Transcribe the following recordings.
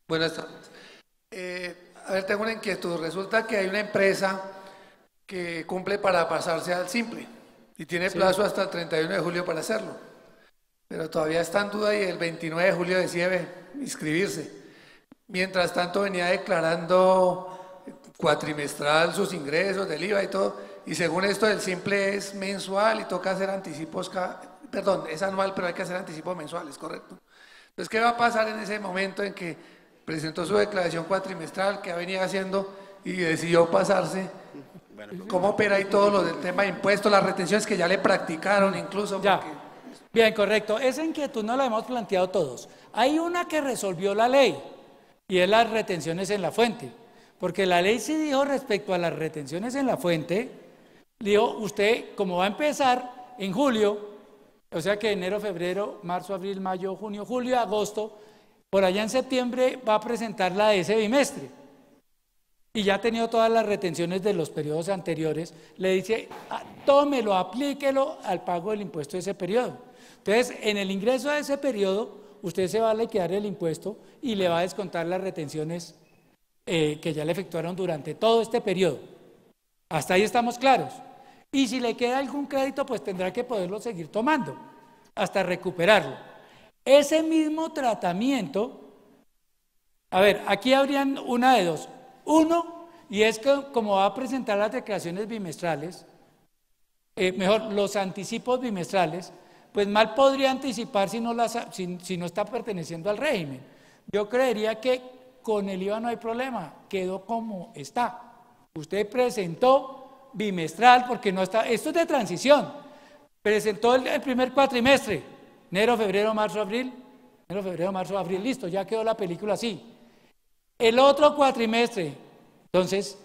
Buenas tardes. A ver, tengo una inquietud. Resulta que hay una empresa que cumple para pasarse al simple y tiene Sí. plazo hasta el 31 de julio para hacerlo, pero todavía está en duda y el 29 de julio decide inscribirse. Mientras tanto venía declarando cuatrimestral sus ingresos del IVA y todo, y según esto el simple es mensual y toca hacer anticipos, perdón, es anual, pero hay que hacer anticipos mensuales, ¿correcto? Entonces, ¿qué va a pasar en ese momento en que presentó su declaración cuatrimestral que ha venido haciendo y decidió pasarse? ¿Cómo opera ahí todo lo del tema de impuestos, las retenciones que ya le practicaron incluso? Ya. Porque Bien, correcto. Esa inquietud no la hemos planteado todos. Hay una que resolvió la ley y es las retenciones en la fuente. Porque la ley sí dijo respecto a las retenciones en la fuente, dijo usted, como va a empezar en julio, o sea que enero, febrero, marzo, abril, mayo, junio, julio, agosto, por allá en septiembre va a presentar la de ese bimestre. Y ya ha tenido todas las retenciones de los periodos anteriores, le dice, tómelo, aplíquelo al pago del impuesto de ese periodo. Entonces, en el ingreso de ese periodo, usted se va a liquidar el impuesto y le va a descontar las retenciones que ya le efectuaron durante todo este periodo. Hasta ahí estamos claros. Y si le queda algún crédito, pues tendrá que poderlo seguir tomando hasta recuperarlo. Ese mismo tratamiento, a ver, aquí habrían una de dos. Uno, y es que como va a presentar las declaraciones bimestrales, mejor, los anticipos bimestrales, pues mal podría anticipar si no está perteneciendo al régimen. Yo creería que con el IVA no hay problema, quedó como está. Usted presentó bimestral porque no está, esto es de transición, presentó el primer cuatrimestre, enero, febrero, marzo, abril, listo, ya quedó la película así. El otro cuatrimestre, entonces,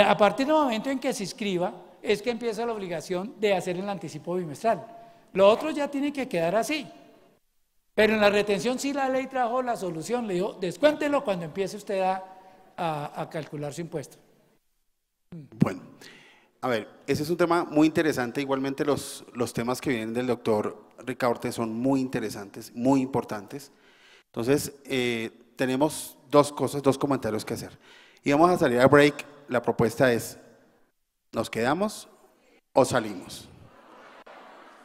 a partir del momento en que se inscriba, es que empieza la obligación de hacer el anticipo bimestral. Lo otro ya tiene que quedar así. Pero en la retención sí la ley trajo la solución, le dijo, descuéntelo cuando empiece usted a calcular su impuesto. Bueno, a ver, ese es un tema muy interesante. Igualmente los temas que vienen del doctor Ricaurte son muy interesantes, muy importantes. Entonces, tenemos dos comentarios que hacer. Y vamos a salir a break. La propuesta es, ¿nos quedamos o salimos?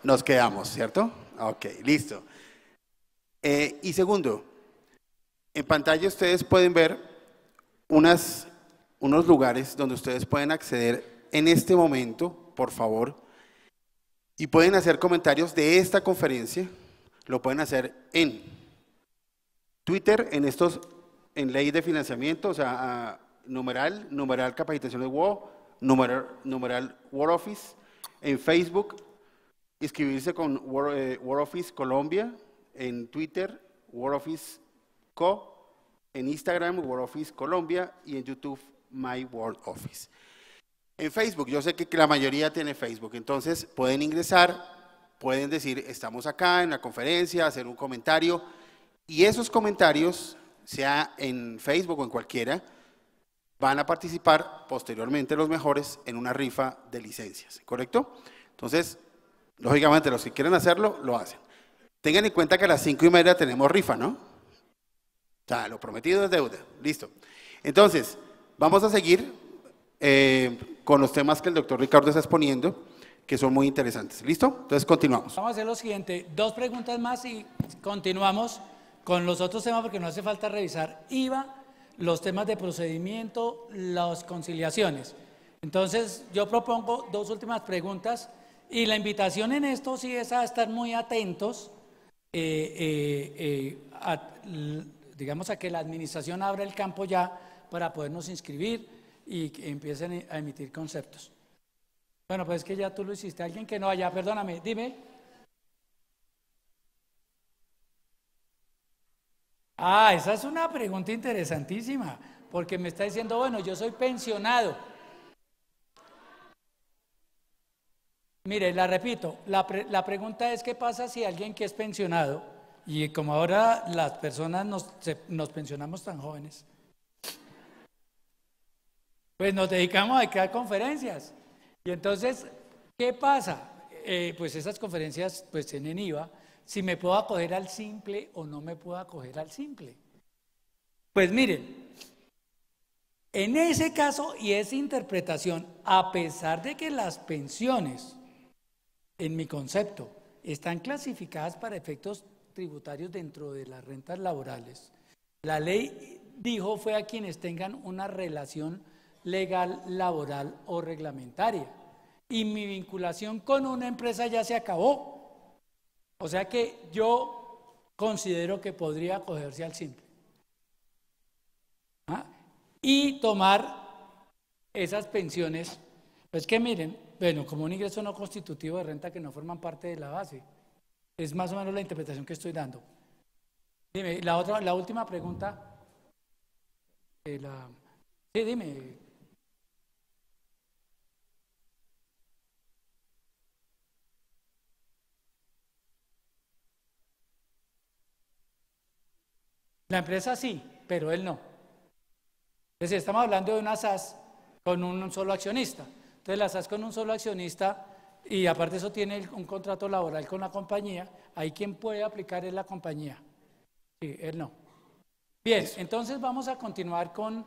Nos quedamos, ¿cierto? Ok, listo. Y segundo, en pantalla ustedes pueden ver unos lugares donde ustedes pueden acceder en este momento, por favor, y pueden hacer comentarios de esta conferencia. Lo pueden hacer en Twitter, en ley de financiamiento, o sea, numeral capacitaciones WO, numeral War Office, en Facebook, inscribirse con War Office Colombia, en Twitter, War Office Co, en Instagram, War Office Colombia, y en YouTube, My World Office. En Facebook, yo sé que la mayoría tiene Facebook, entonces pueden ingresar, pueden decir, estamos acá en la conferencia, hacer un comentario, y esos comentarios, sea en Facebook o en cualquiera, van a participar posteriormente los mejores en una rifa de licencias, ¿correcto? Entonces, lógicamente los que quieren hacerlo, lo hacen. Tengan en cuenta que a las 5:30 tenemos rifa, ¿no? O sea, lo prometido es deuda, listo. Entonces, vamos a seguir con los temas que el doctor Ricardo está exponiendo, que son muy interesantes, ¿listo? Entonces, continuamos. Vamos a hacer lo siguiente, 2 preguntas más y continuamos con los otros temas porque no hace falta revisar IVA, los temas de procedimiento, las conciliaciones. Entonces, yo propongo 2 últimas preguntas y la invitación en esto sí es a estar muy atentos, digamos a que la administración abra el campo ya para podernos inscribir y que empiecen a emitir conceptos. Bueno, pues es que ya tú lo hiciste. Alguien que no haya, perdóname, dime. Esa es una pregunta interesantísima, porque me está diciendo, bueno, yo soy pensionado. Mire, la repito, la pregunta es, ¿qué pasa si alguien que es pensionado, y como ahora las personas nos pensionamos tan jóvenes, pues nos dedicamos a dar conferencias? Y entonces, ¿qué pasa? Pues esas conferencias pues tienen IVA, si me puedo acoger al simple o no me puedo acoger al simple. Pues miren, en ese caso y esa interpretación, a pesar de que las pensiones, en mi concepto, están clasificadas para efectos tributarios dentro de las rentas laborales, la ley dijo fue a quienes tengan una relación legal, laboral o reglamentaria. Y mi vinculación con una empresa ya se acabó. O sea que yo considero que podría acogerse al simple. ¿Ah? Y tomar esas pensiones, pues que miren, bueno, como un ingreso no constitutivo de renta que no forman parte de la base. Es más o menos la interpretación que estoy dando. Dime, la última pregunta. Sí, dime. La empresa sí, pero él no. Entonces, estamos hablando de una SAS con un solo accionista. Entonces, la SAS con un solo accionista, y aparte eso tiene un contrato laboral con la compañía, ahí quien puede aplicar es la compañía. Sí, él no. Bien, entonces vamos a continuar con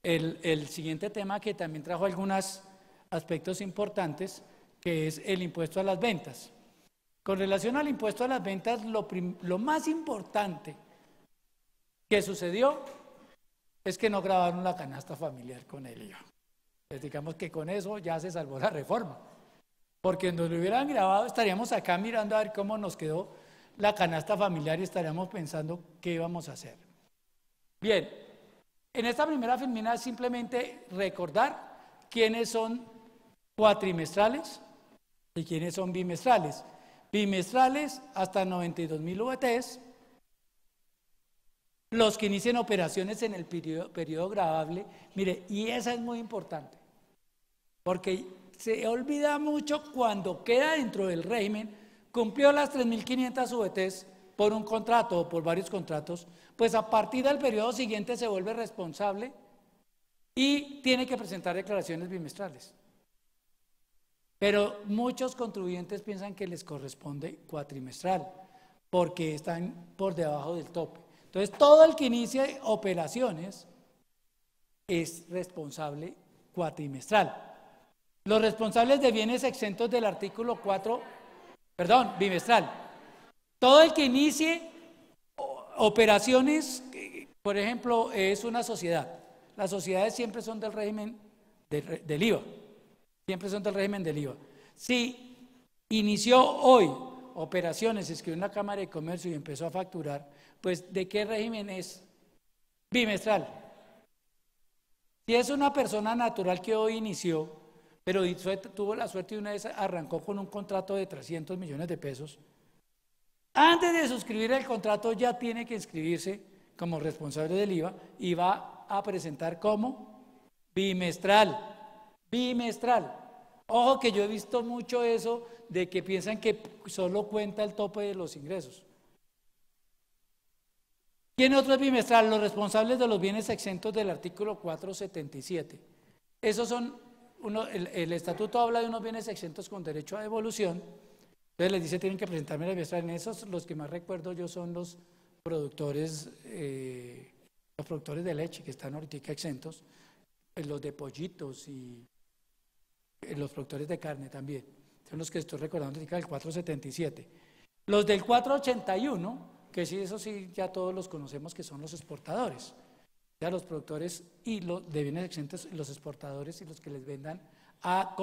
el siguiente tema que también trajo algunos aspectos importantes, que es el impuesto a las ventas. Con relación al impuesto a las ventas, lo más importante que sucedió es que no grabaron la canasta familiar con el IVA. Pues digamos que con eso ya se salvó la reforma, porque cuando lo hubieran grabado estaríamos acá mirando a ver cómo nos quedó la canasta familiar y estaríamos pensando qué íbamos a hacer. Bien, en esta primera filmina simplemente recordar quiénes son cuatrimestrales y quiénes son bimestrales. Bimestrales hasta 92.000 VTs, los que inician operaciones en el periodo gravable. Mire, y esa es muy importante, porque se olvida mucho cuando queda dentro del régimen, cumplió las 3.500 VTs por un contrato o por varios contratos, pues a partir del periodo siguiente se vuelve responsable y tiene que presentar declaraciones bimestrales. Pero muchos contribuyentes piensan que les corresponde cuatrimestral, porque están por debajo del tope. Entonces, todo el que inicie operaciones es responsable cuatrimestral. Los responsables de bienes exentos del artículo 4, bimestral. Todo el que inicie operaciones, por ejemplo, es una sociedad. Las sociedades siempre son del régimen del IVA. Siempre son del régimen del IVA. Si inició hoy operaciones, escribió en la Cámara de Comercio y empezó a facturar, pues ¿de qué régimen es? Bimestral. Si es una persona natural que hoy inició, pero tuvo la suerte y una vez arrancó con un contrato de 300 millones de pesos, antes de suscribir el contrato ya tiene que inscribirse como responsable del IVA y va a presentar como bimestral. Bimestral. Ojo que yo he visto mucho eso de que piensan que solo cuenta el tope de los ingresos. ¿Quién otro es bimestral? Los responsables de los bienes exentos del artículo 477. Esos son, el estatuto habla de unos bienes exentos con derecho a devolución. Entonces les dice tienen que presentarme la bimestral. En esos los que más recuerdo yo son los productores de leche que están ahorita exentos, los de pollitos y los productores de carne también. Son los que estoy recordando del 477. Los del 481, que sí, eso sí, ya todos los conocemos, que son los exportadores. Ya los productores y los de bienes exentos, los exportadores y los que les vendan a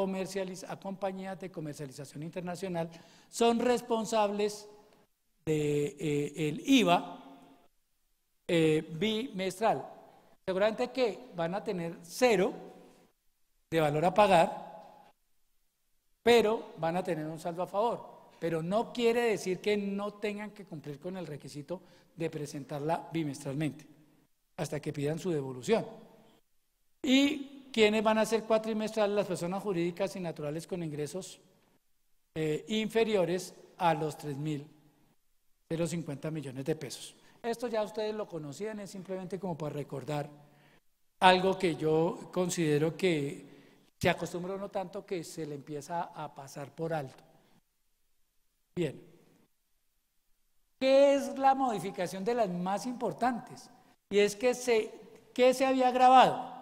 compañías de comercialización internacional, son responsables del IVA bimestral. Seguramente que van a tener 0 de valor a pagar, pero van a tener un saldo a favor. Pero no quiere decir que no tengan que cumplir con el requisito de presentarla bimestralmente, hasta que pidan su devolución. ¿Y quiénes van a ser cuatrimestrales? Las personas jurídicas y naturales con ingresos inferiores a los 3.050 millones de pesos. Esto ya ustedes lo conocían, es simplemente como para recordar algo que yo considero que se acostumbró no tanto que se le empieza a pasar por alto. Bien. ¿qué es la modificación de las más importantes? Y es que ¿qué se había grabado?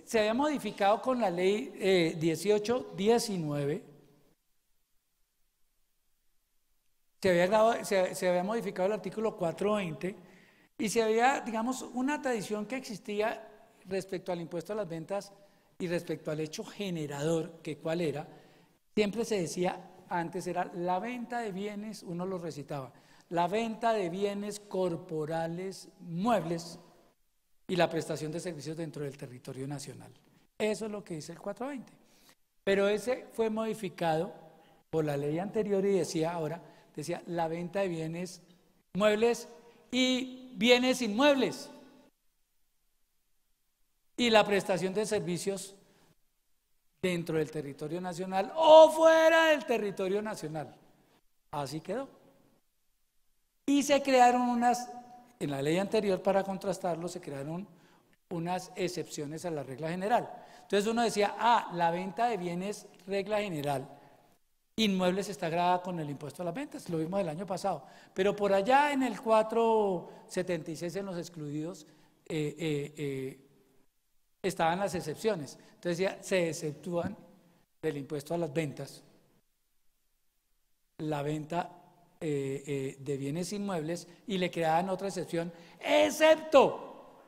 Se había modificado con la ley 1819. Se había modificado el artículo 420 y se había, digamos, una tradición que existía respecto al impuesto a las ventas y respecto al hecho generador, que cuál era, siempre se decía, antes era la venta de bienes, uno lo recitaba, la venta de bienes corporales, muebles y la prestación de servicios dentro del territorio nacional. Eso es lo que dice el 420. Pero ese fue modificado por la ley anterior y decía la venta de bienes muebles y bienes inmuebles y la prestación de servicios dentro del territorio nacional o fuera del territorio nacional. Así quedó. Y se crearon en la ley anterior, para contrastarlo, se crearon unas excepciones a la regla general. Entonces uno decía, la venta de bienes, regla general, inmuebles está grabada con el impuesto a las ventas, lo vimos el año pasado, pero por allá en el 476 en los excluidos estaban las excepciones. Entonces ya se exceptúan del impuesto a las ventas la venta de bienes inmuebles y le creaban otra excepción, excepto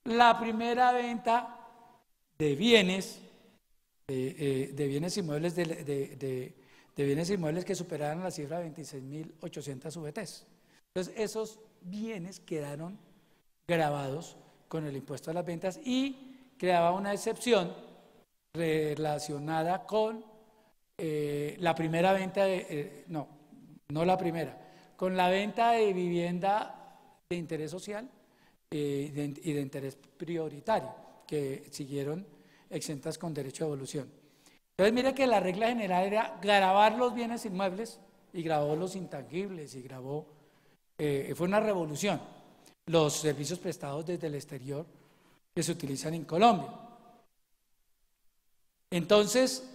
la primera venta de bienes inmuebles de bienes inmuebles que superaran la cifra de 26.800 VTs. Entonces esos bienes quedaron grabados con el impuesto a las ventas y creaba una excepción relacionada con la primera venta no la primera, con la venta de vivienda de interés social y de interés prioritario, que siguieron exentas con derecho a evolución. Entonces mire que la regla general era grabar los bienes inmuebles y grabó los intangibles y grabó, fue una revolución, los servicios prestados desde el exterior que se utilizan en Colombia. Entonces,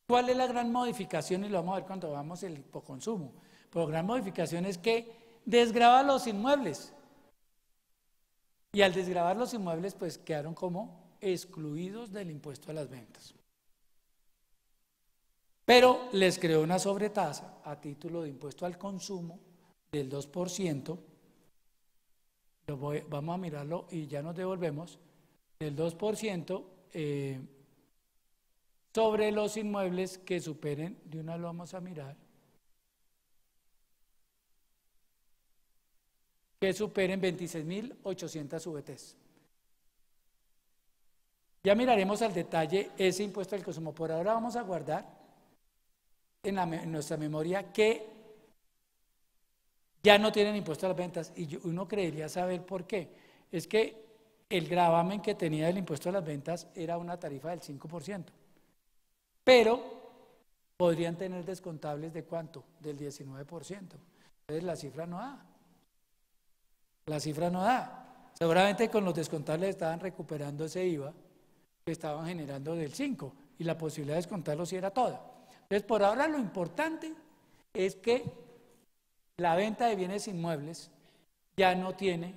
¿cuál es la gran modificación? Y lo vamos a ver cuando vamos el hipoconsumo. Pero la gran modificación es que desgrava los inmuebles. Y al desgravar los inmuebles, pues quedaron como excluidos del impuesto a las ventas. Pero les creó una sobretasa a título de impuesto al consumo del 2%. Vamos a mirarlo y ya nos devolvemos. Del 2%. Sobre los inmuebles que superen, de una lo vamos a mirar, que superen 26.800 VTs. Ya miraremos al detalle ese impuesto al consumo. Por ahora vamos a guardar en nuestra memoria que ya no tienen impuesto a las ventas y uno creería saber por qué. Es que el gravamen que tenía el impuesto a las ventas era una tarifa del 5%. Pero podrían tener descontables de ¿cuánto? Del 19%. Entonces la cifra no da. La cifra no da. Seguramente con los descontables estaban recuperando ese IVA que estaban generando del 5% y la posibilidad de descontarlo sí era toda. Entonces por ahora lo importante es que la venta de bienes inmuebles ya no tiene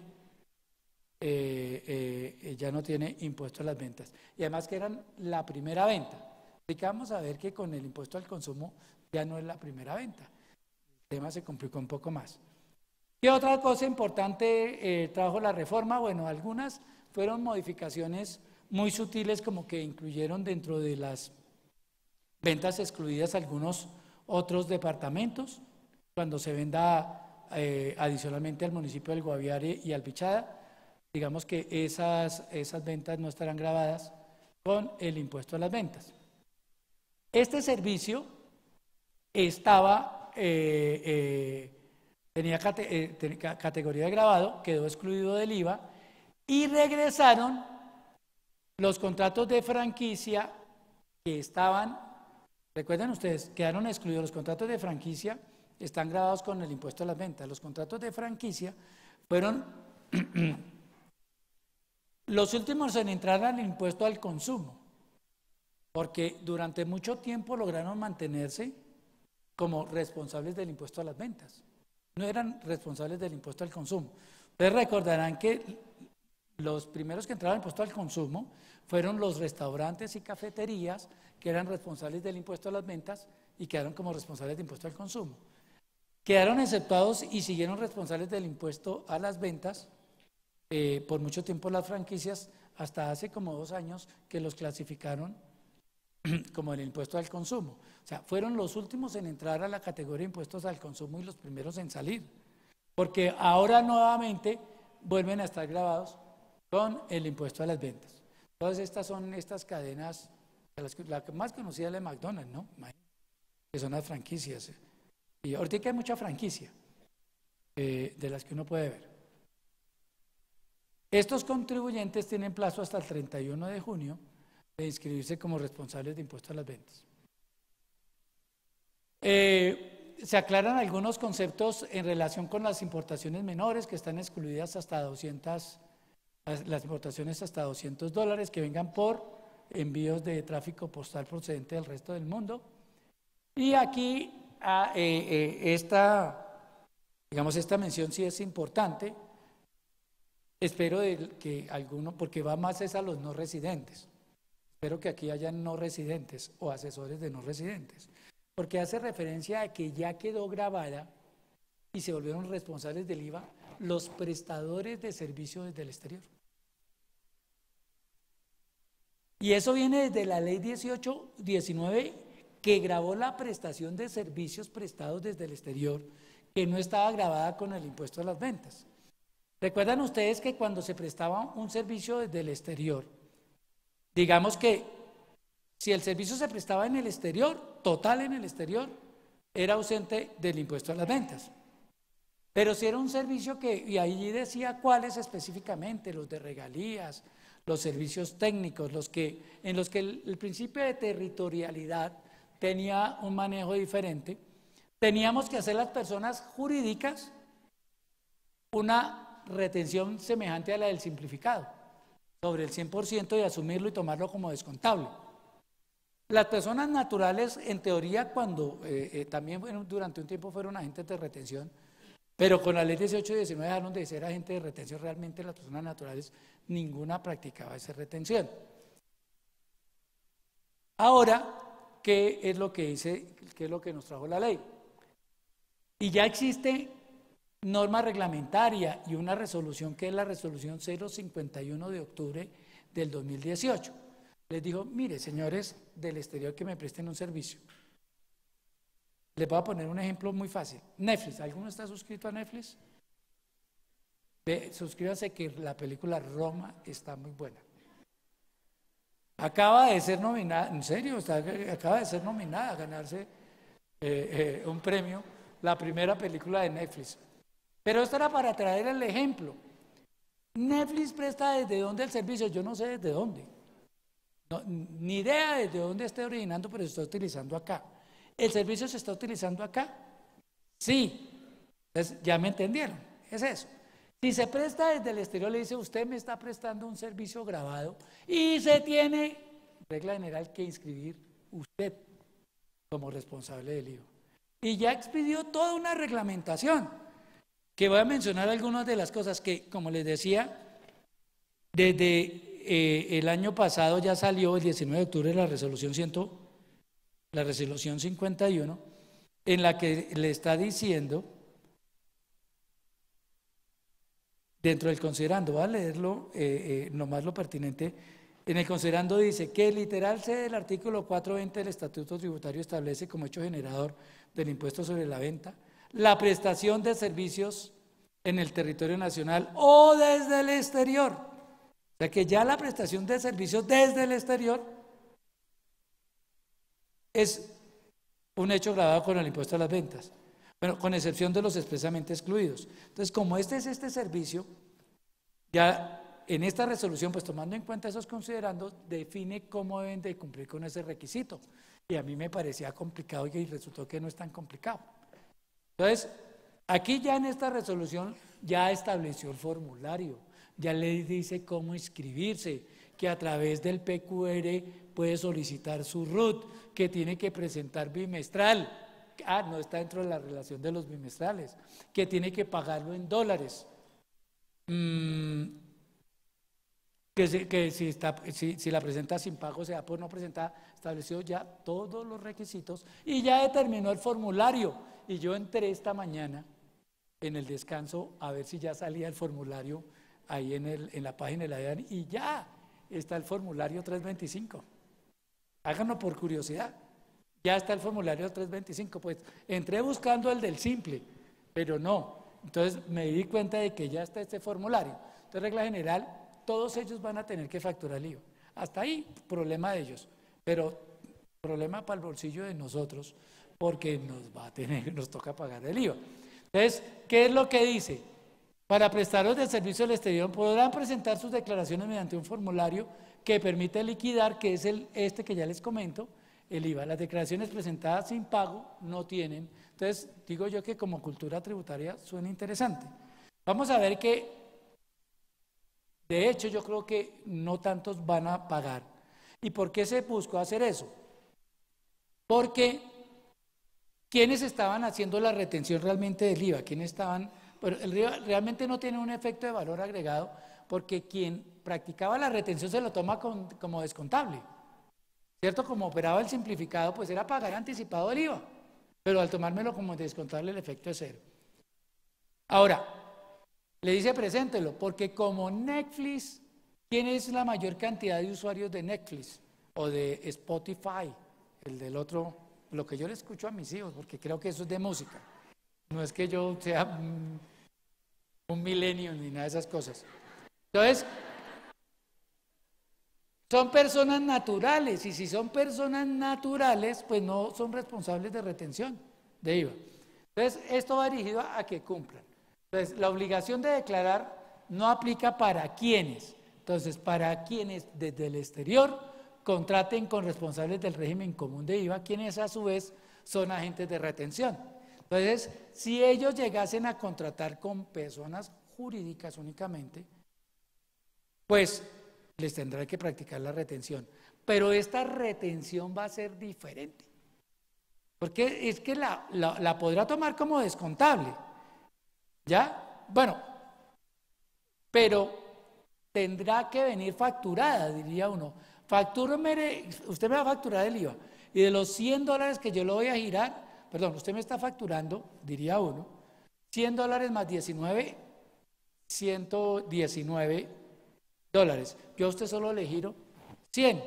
impuesto a las ventas. Y además que eran la primera venta. Así que vamos a ver que con el impuesto al consumo ya no es la primera venta. El tema se complicó un poco más. ¿Qué otra cosa importante trajo la reforma? Bueno, algunas fueron modificaciones muy sutiles, como que incluyeron dentro de las ventas excluidas algunos otros departamentos, cuando se venda adicionalmente al municipio del Guaviare y al Bichada, digamos que esas ventas no estarán gravadas con el impuesto a las ventas. Este servicio tenía categoría de gravado, quedó excluido del IVA y regresaron los contratos de franquicia que estaban, recuerden ustedes, quedaron excluidos los contratos de franquicia, están gravados con el impuesto a las ventas. Los contratos de franquicia fueron los últimos en entrar al impuesto al consumo, porque durante mucho tiempo lograron mantenerse como responsables del impuesto a las ventas. no eran responsables del impuesto al consumo. Ustedes recordarán que los primeros que entraron al impuesto al consumo fueron los restaurantes y cafeterías que eran responsables del impuesto a las ventas y quedaron como responsables del impuesto al consumo. Quedaron exceptuados y siguieron responsables del impuesto a las ventas por mucho tiempo las franquicias, hasta hace como 2 años que los clasificaron como el impuesto al consumo. O sea, fueron los últimos en entrar a la categoría de impuestos al consumo y los primeros en salir. Porque ahora nuevamente vuelven a estar grabados con el impuesto a las ventas. Todas estas son estas cadenas, la más conocida es la de McDonald's, ¿no? Que son las franquicias. Y ahorita hay mucha franquicia de las que uno puede ver. Estos contribuyentes tienen plazo hasta el 31 de junio de inscribirse como responsables de impuestos a las ventas. Se aclaran algunos conceptos en relación con las importaciones menores que están excluidas hasta 200, las importaciones hasta $200 que vengan por envíos de tráfico postal procedente del resto del mundo. Y aquí esta mención sí es importante. Espero que alguno, porque va más es a los no residentes. Espero que aquí haya no residentes o asesores de no residentes, porque hace referencia a que ya quedó grabada y se volvieron responsables del IVA los prestadores de servicios desde el exterior. Y eso viene desde la ley 1819 que grabó la prestación de servicios prestados desde el exterior, que no estaba grabada con el impuesto a las ventas. ¿Recuerdan ustedes que cuando se prestaba un servicio desde el exterior, digamos que si el servicio se prestaba en el exterior, total en el exterior, era ausente del impuesto a las ventas? Pero si era un servicio y ahí decía cuáles específicamente, los de regalías, los servicios técnicos, en los que el principio de territorialidad tenía un manejo diferente, teníamos que hacer las personas jurídicas una retención semejante a la del simplificado, sobre el 100% y asumirlo y tomarlo como descontable. Las personas naturales, en teoría, cuando también durante un tiempo fueron agentes de retención, pero con la ley 18 y 19 dejaron de ser agentes de retención. Realmente las personas naturales, ninguna practicaba esa retención. Ahora, ¿qué es lo que dice, qué es lo que nos trajo la ley? Y ya existe norma reglamentaria y una resolución que es la resolución 051 de octubre del 2018. Les dijo, mire, señores del exterior que me presten un servicio. Les voy a poner un ejemplo muy fácil. Netflix, ¿alguno está suscrito a Netflix? Suscríbanse que la película Roma está muy buena. Acaba de ser nominada, en serio, acaba de ser nominada a ganarse un premio, la primera película de Netflix. Pero esto era para traer el ejemplo. Netflix presta desde dónde el servicio, yo no sé desde dónde. No, ni idea desde dónde esté originando, pero se está utilizando acá. ¿El servicio se está utilizando acá? Sí. Entonces, ya me entendieron, es eso. Si se presta desde el exterior, le dice, usted me está prestando un servicio grabado y se tiene, regla general, que inscribir usted como responsable del IVA. Y ya expidió toda una reglamentación, que voy a mencionar algunas de las cosas que, como les decía, desde el año pasado ya salió el 19 de octubre la resolución 51, en la que le está diciendo, dentro del considerando, voy a leerlo nomás lo pertinente. En el considerando dice que literal C del artículo 420 del Estatuto Tributario establece como hecho generador del impuesto sobre la venta la prestación de servicios en el territorio nacional o desde el exterior. O sea que ya la prestación de servicios desde el exterior es un hecho grabado con el impuesto a las ventas, bueno, con excepción de los expresamente excluidos. Entonces, como este es este servicio, ya en esta resolución, pues tomando en cuenta esos considerandos, define cómo deben de cumplir con ese requisito. Y a mí me parecía complicado y resultó que no es tan complicado. Entonces, aquí ya en esta resolución ya estableció el formulario, ya le dice cómo inscribirse, que a través del PQR puede solicitar su RUT, que tiene que presentar bimestral. no está dentro de la relación de los bimestrales, que tiene que pagarlo en dólares. Si la presenta sin pago, se da por no presentada, estableció ya todos los requisitos y ya determinó el formulario. Y yo entré esta mañana en el descanso a ver si ya salía el formulario ahí en la página de la DIAN y ya está el formulario 325. Háganlo por curiosidad. Ya está el formulario 325. Pues entré buscando el del simple, pero no. Entonces me di cuenta de que ya está este formulario. Entonces, regla general, todos ellos van a tener que facturar el IVA. Hasta ahí, problema de ellos. Pero problema para el bolsillo de nosotros, porque nos toca pagar el IVA. Entonces, ¿qué es lo que dice? Para prestadores de servicio al exterior podrán presentar sus declaraciones mediante un formulario que permite liquidar, que es este que ya les comento, el IVA. Las declaraciones presentadas sin pago no tienen. Entonces, digo yo que como cultura tributaria suena interesante. Vamos a ver que, de hecho, yo creo que no tantos van a pagar. ¿Y por qué se buscó hacer eso? Porque ¿quiénes estaban haciendo la retención realmente del IVA? ¿Quiénes estaban? Pero el IVA realmente no tiene un efecto de valor agregado porque quien practicaba la retención se lo toma como descontable. ¿Cierto? Como operaba el simplificado, pues era pagar anticipado el IVA. Pero al tomármelo como descontable, el efecto es cero. Ahora, le dice preséntelo, porque como Netflix, ¿quién es la mayor cantidad de usuarios de Netflix? O de Spotify, el del otro, lo que yo le escucho a mis hijos, porque creo que eso es de música. No es que yo sea un millennial ni nada de esas cosas. Entonces, son personas naturales, y si son personas naturales, pues no son responsables de retención de IVA. Entonces, esto va dirigido a que cumplan. Entonces, la obligación de declarar no aplica para quienes. Entonces, para quienes desde el exterior contraten con responsables del régimen común de IVA, quienes a su vez son agentes de retención. Entonces, si ellos llegasen a contratar con personas jurídicas únicamente, pues les tendrá que practicar la retención. Pero esta retención va a ser diferente. Porque es que la podrá tomar como descontable. ¿Ya? Bueno, pero tendrá que venir facturada, diría uno. Usted me va a facturar el IVA. Y de los $100 que yo le voy a girar, perdón, usted me está facturando, diría uno, $100 más 19, $119. Yo a usted solo le giro 100.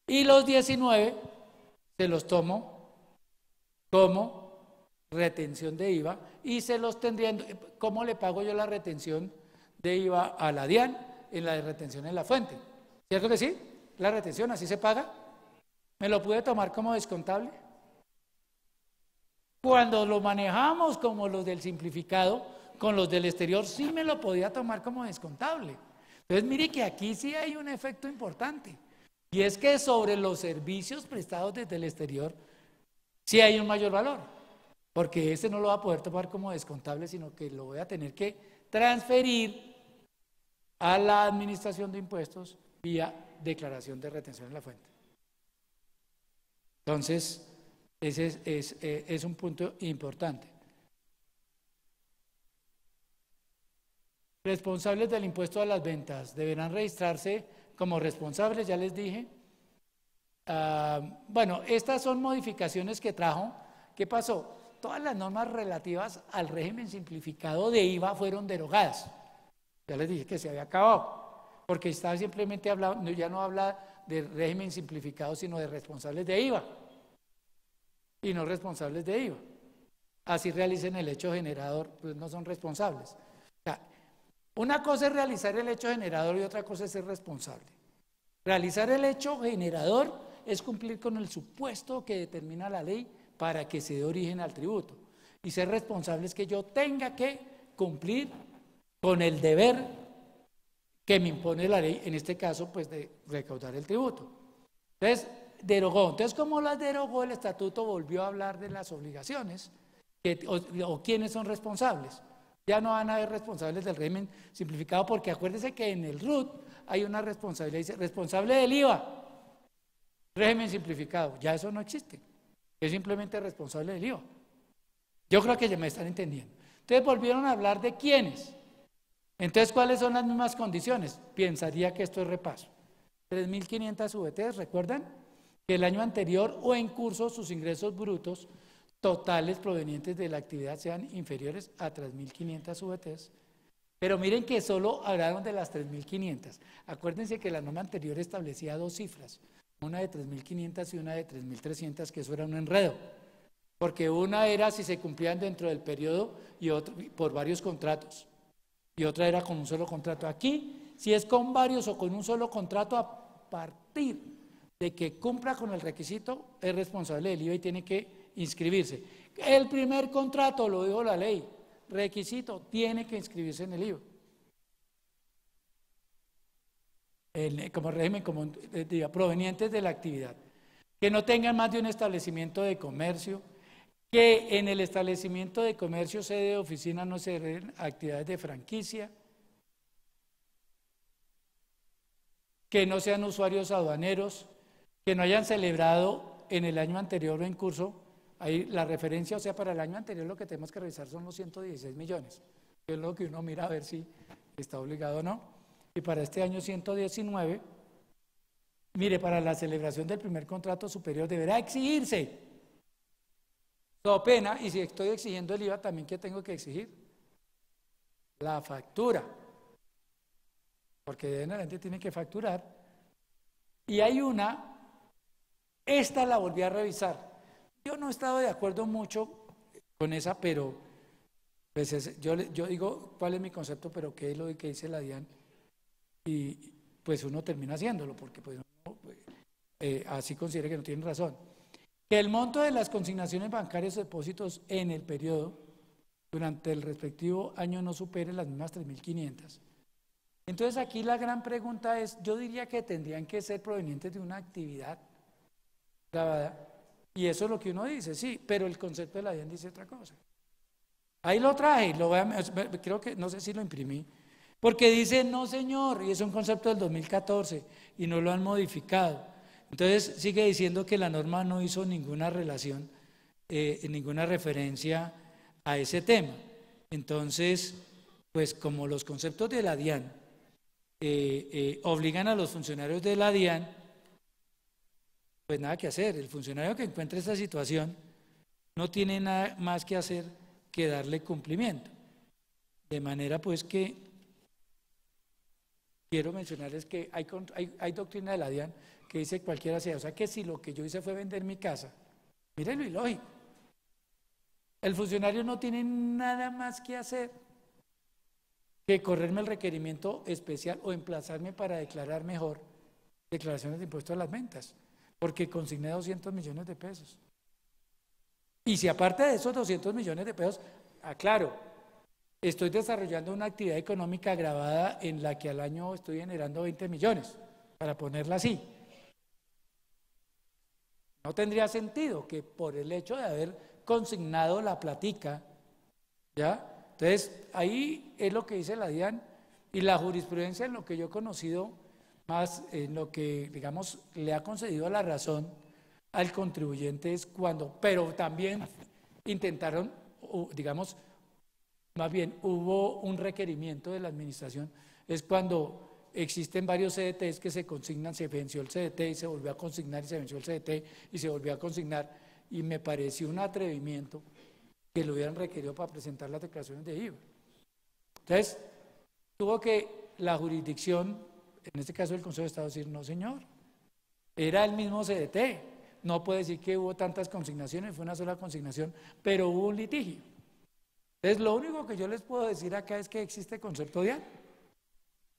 Y los 19 se los tomo como retención de IVA y se los tendría. ¿Cómo le pago yo la retención de IVA a la DIAN? En la de retención en la fuente. ¿Cierto que sí? La retención, así se paga. ¿Me lo pude tomar como descontable? Cuando lo manejamos como los del simplificado, con los del exterior, sí me lo podía tomar como descontable. Entonces, mire que aquí sí hay un efecto importante. Y es que sobre los servicios prestados desde el exterior, sí hay un mayor valor. Porque ese no lo va a poder tomar como descontable, sino que lo voy a tener que transferir a la administración de impuestos vía declaración de retención en la fuente. Entonces, ese es un punto importante. Responsables del impuesto a las ventas deberán registrarse como responsables, ya les dije. Bueno, estas son modificaciones que trajo. ¿Qué pasó? Todas las normas relativas al régimen simplificado de IVA fueron derogadas. Ya les dije que se había acabado, porque estaba simplemente hablando, ya no habla de régimen simplificado, sino de responsables de IVA y no responsables de IVA. Así realicen el hecho generador, pues no son responsables. O sea, una cosa es realizar el hecho generador y otra cosa es ser responsable. Realizar el hecho generador es cumplir con el supuesto que determina la ley para que se dé origen al tributo. Y ser responsable es que yo tenga que cumplir con el deber que me impone la ley, en este caso, pues de recaudar el tributo. Entonces, derogó. Entonces, como las derogó, el estatuto volvió a hablar de las obligaciones o quiénes son responsables. Ya no van a haber responsables del régimen simplificado, porque acuérdense que en el RUT hay una responsabilidad, dice responsable del IVA, régimen simplificado. Ya eso no existe. es simplemente responsable del IVA. Yo creo que ya me están entendiendo. Entonces volvieron a hablar de quiénes. Entonces, ¿cuáles son las mismas condiciones? Pensaría que esto es repaso. 3.500 VTs, ¿recuerdan? Que el año anterior o en curso sus ingresos brutos totales provenientes de la actividad sean inferiores a 3.500 VTs. Pero miren que solo hablaron de las 3.500. Acuérdense que la norma anterior establecía dos cifras, una de 3.500 y una de 3.300, que eso era un enredo. Porque una era si se cumplían dentro del periodo y otra por varios contratos. Y otra era con un solo contrato. Aquí, si es con varios o con un solo contrato, a partir de que cumpla con el requisito, es responsable del IVA y tiene que inscribirse. El primer contrato, lo dijo la ley, requisito, tiene que inscribirse en el IVA. Como régimen común, provenientes de la actividad. Que no tengan más de un establecimiento de comercio, que en el establecimiento de comercio, sede de oficina, no se den actividades de franquicia, que no sean usuarios aduaneros, que no hayan celebrado en el año anterior o en curso. Ahí la referencia, o sea, para el año anterior lo que tenemos que revisar son los 116 millones, que es lo que uno mira a ver si está obligado o no. Y para este año 119, mire, para la celebración del primer contrato superior deberá exigirse. So pena, y si estoy exigiendo el IVA, también ¿qué tengo que exigir? La factura. Porque de en adelante tiene que facturar. Y hay una, esta la volví a revisar. Yo no he estado de acuerdo mucho con esa, pero pues yo digo cuál es mi concepto, pero qué es lo que dice la DIAN. Y pues uno termina haciéndolo, porque pues uno, así considera que no tiene razón. Que el monto de las consignaciones bancarias o depósitos en el periodo durante el respectivo año no supere las mismas 3.500. Entonces aquí la gran pregunta es, yo diría que tendrían que ser provenientes de una actividad grabada, y eso es lo que uno dice, sí, pero el concepto de la DIAN dice otra cosa. Ahí lo traje, creo que, no sé si lo imprimí, porque dice, no señor, y es un concepto del 2014, y no lo han modificado. Entonces sigue diciendo que la norma no hizo ninguna relación, ninguna referencia a ese tema. Entonces, pues como los conceptos de la DIAN obligan a los funcionarios de la DIAN, pues nada que hacer. El funcionario que encuentre esta situación no tiene nada más que hacer que darle cumplimiento. De manera pues que quiero mencionarles que hay doctrina de la DIAN que dice cualquiera sea, o sea que si lo que yo hice fue vender mi casa, mírenlo ilógico. El funcionario no tiene nada más que hacer que correrme el requerimiento especial o emplazarme para declarar mejor declaraciones de impuestos a las ventas, porque consigné 200 millones de pesos. Y si aparte de esos 200 millones de pesos, aclaro, estoy desarrollando una actividad económica agravada en la que al año estoy generando 20 millones, para ponerla así. No tendría sentido que por el hecho de haber consignado la platica, ¿ya? Entonces, ahí es lo que dice la DIAN y la jurisprudencia, en lo que yo he conocido, más en lo que, digamos, le ha concedido la razón al contribuyente es cuando, pero también intentaron, digamos, más bien hubo un requerimiento de la administración, es cuando existen varios CDTs que se consignan, se venció el CDT y se volvió a consignar, y se venció el CDT y se volvió a consignar, y me pareció un atrevimiento que lo hubieran requerido para presentar las declaraciones de IVA. Entonces, tuvo que la jurisdicción, en este caso el Consejo de Estado, decir, no señor, era el mismo CDT, no puede decir que hubo tantas consignaciones, fue una sola consignación, pero hubo un litigio. Entonces, lo único que yo les puedo decir acá es que existe concepto DIAN,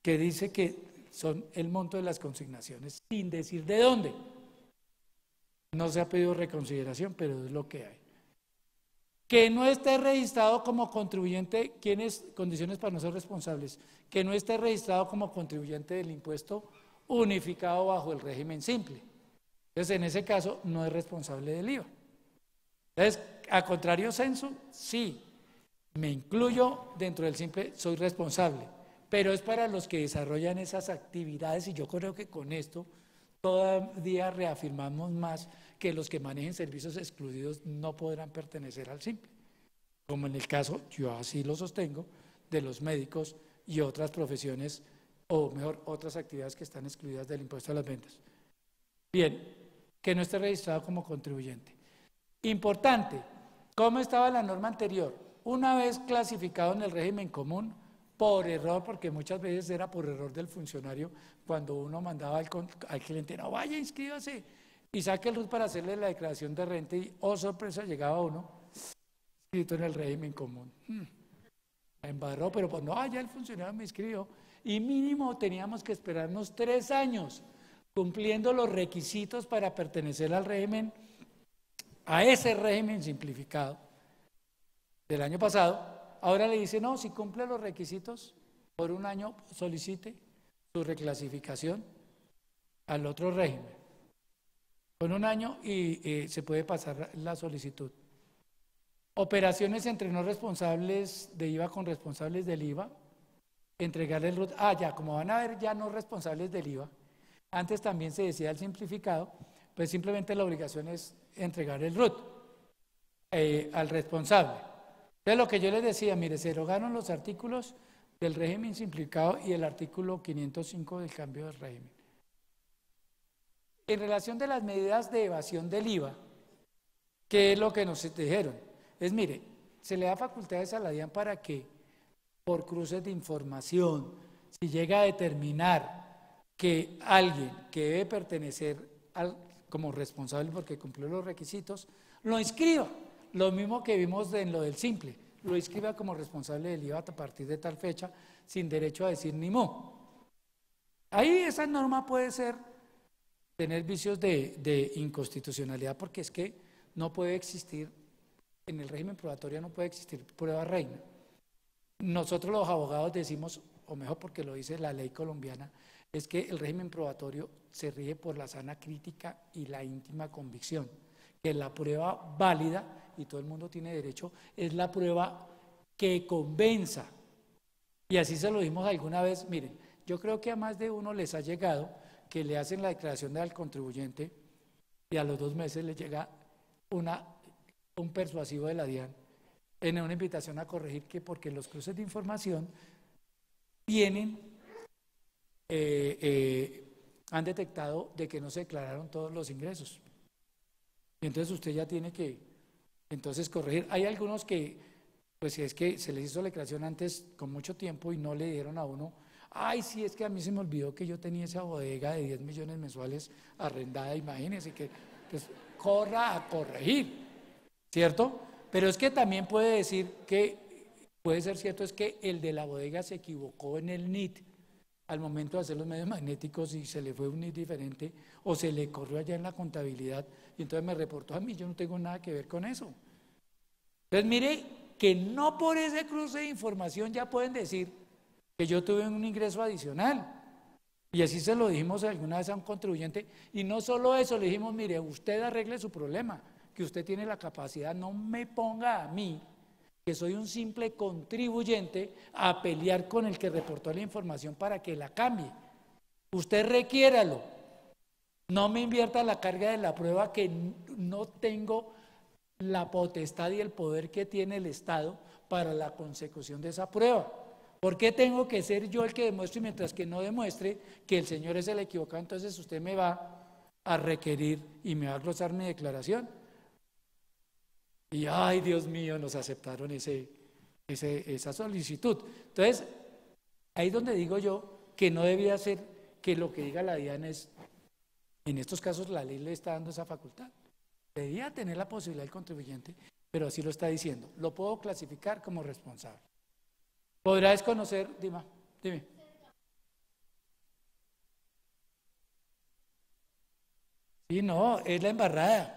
que dice que son el monto de las consignaciones, sin decir de dónde. No se ha pedido reconsideración, pero es lo que hay. Que no esté registrado como contribuyente, ¿quiénes? Condiciones para no ser responsables. Que no esté registrado como contribuyente del impuesto unificado bajo el régimen simple. Entonces, en ese caso, no es responsable del IVA. Entonces, a contrario censo, sí, me incluyo dentro del simple, soy responsable, pero es para los que desarrollan esas actividades y yo creo que con esto todavía reafirmamos más que los que manejen servicios excluidos no podrán pertenecer al simple, como en el caso, yo así lo sostengo, de los médicos y otras profesiones, o mejor, otras actividades que están excluidas del impuesto a las ventas. Bien, que no esté registrado como contribuyente. Importante, ¿cómo estaba la norma anterior? Una vez clasificado en el régimen común, por error, porque muchas veces era por error del funcionario, cuando uno mandaba al cliente, no, vaya, inscríbase y saque el RUT para hacerle la declaración de renta y, oh sorpresa, llegaba uno inscrito en el régimen común. Me embarró, pero pues no, ya el funcionario me inscribió y mínimo teníamos que esperarnos 3 años cumpliendo los requisitos para pertenecer al régimen, a ese régimen simplificado del año pasado. Ahora le dice, no, si cumple los requisitos, por 1 año solicite su reclasificación al otro régimen. Con 1 año y se puede pasar la solicitud. Operaciones entre no responsables de IVA con responsables del IVA, entregarle el RUT. Ya, como van a ver ya no responsables del IVA, antes también se decía el simplificado, pues simplemente la obligación es entregar el RUT al responsable. Entonces lo que yo les decía, mire, se derogaron los artículos del régimen simplificado y el artículo 505 del cambio del régimen. En relación de las medidas de evasión del IVA, ¿qué es lo que nos dijeron? Es, mire, se le da facultades a la DIAN para que por cruces de información, si llega a determinar que alguien que debe pertenecer como responsable porque cumplió los requisitos, lo inscriba. Lo mismo que vimos en lo del simple, lo inscriba como responsable del IVA a partir de tal fecha, sin derecho a decir ni mo. Ahí esa norma puede tener vicios de inconstitucionalidad, porque es que no puede existir, en el régimen probatorio no puede existir prueba reina. Nosotros los abogados decimos, o mejor porque lo dice la ley colombiana, es que el régimen probatorio se rige por la sana crítica y la íntima convicción, que la prueba válida, y todo el mundo tiene derecho, es la prueba que convenza. Y así se lo dimos alguna vez. Miren, yo creo que a más de uno les ha llegado que le hacen la declaración al contribuyente y a los 2 meses le llega un persuasivo de la DIAN en una invitación a corregir que porque los cruces de información han detectado de que no se declararon todos los ingresos. Y entonces usted ya tiene que corregir. Hay algunos que, pues si es que se les hizo la declaración antes con mucho tiempo y no le dieron a uno, sí, es que a mí se me olvidó que yo tenía esa bodega de 10 millones mensuales arrendada, imagínense que pues corra a corregir, ¿cierto? Pero es que también puede ser cierto, es que el de la bodega se equivocó en el NIT al momento de hacer los medios magnéticos y se le fue un NIT diferente o se le corrió allá en la contabilidad y entonces me reportó a mí, yo no tengo nada que ver con eso. Entonces mire que no por ese cruce de información ya pueden decir que yo tuve un ingreso adicional. Y así se lo dijimos alguna vez a un contribuyente y no solo eso, le dijimos, mire, usted arregle su problema, que usted tiene la capacidad, no me ponga a mí, que soy un simple contribuyente, a pelear con el que reportó la información para que la cambie. Usted requiéralo, no me invierta la carga de la prueba que no tengo la potestad y el poder que tiene el Estado para la consecución de esa prueba. ¿Por qué tengo que ser yo el que demuestre y mientras que no demuestre que el señor es el equivocado, entonces usted me va a requerir y me va a glosar mi declaración? Y ay, Dios mío, nos aceptaron esa solicitud. Entonces, ahí es donde digo yo que no debía ser que lo que diga la DIAN es, en estos casos la ley le está dando esa facultad. Debía tener la posibilidad el contribuyente, pero así lo está diciendo. Lo puedo clasificar como responsable. Podrá desconocer, dime. Sí, no, es la embarrada.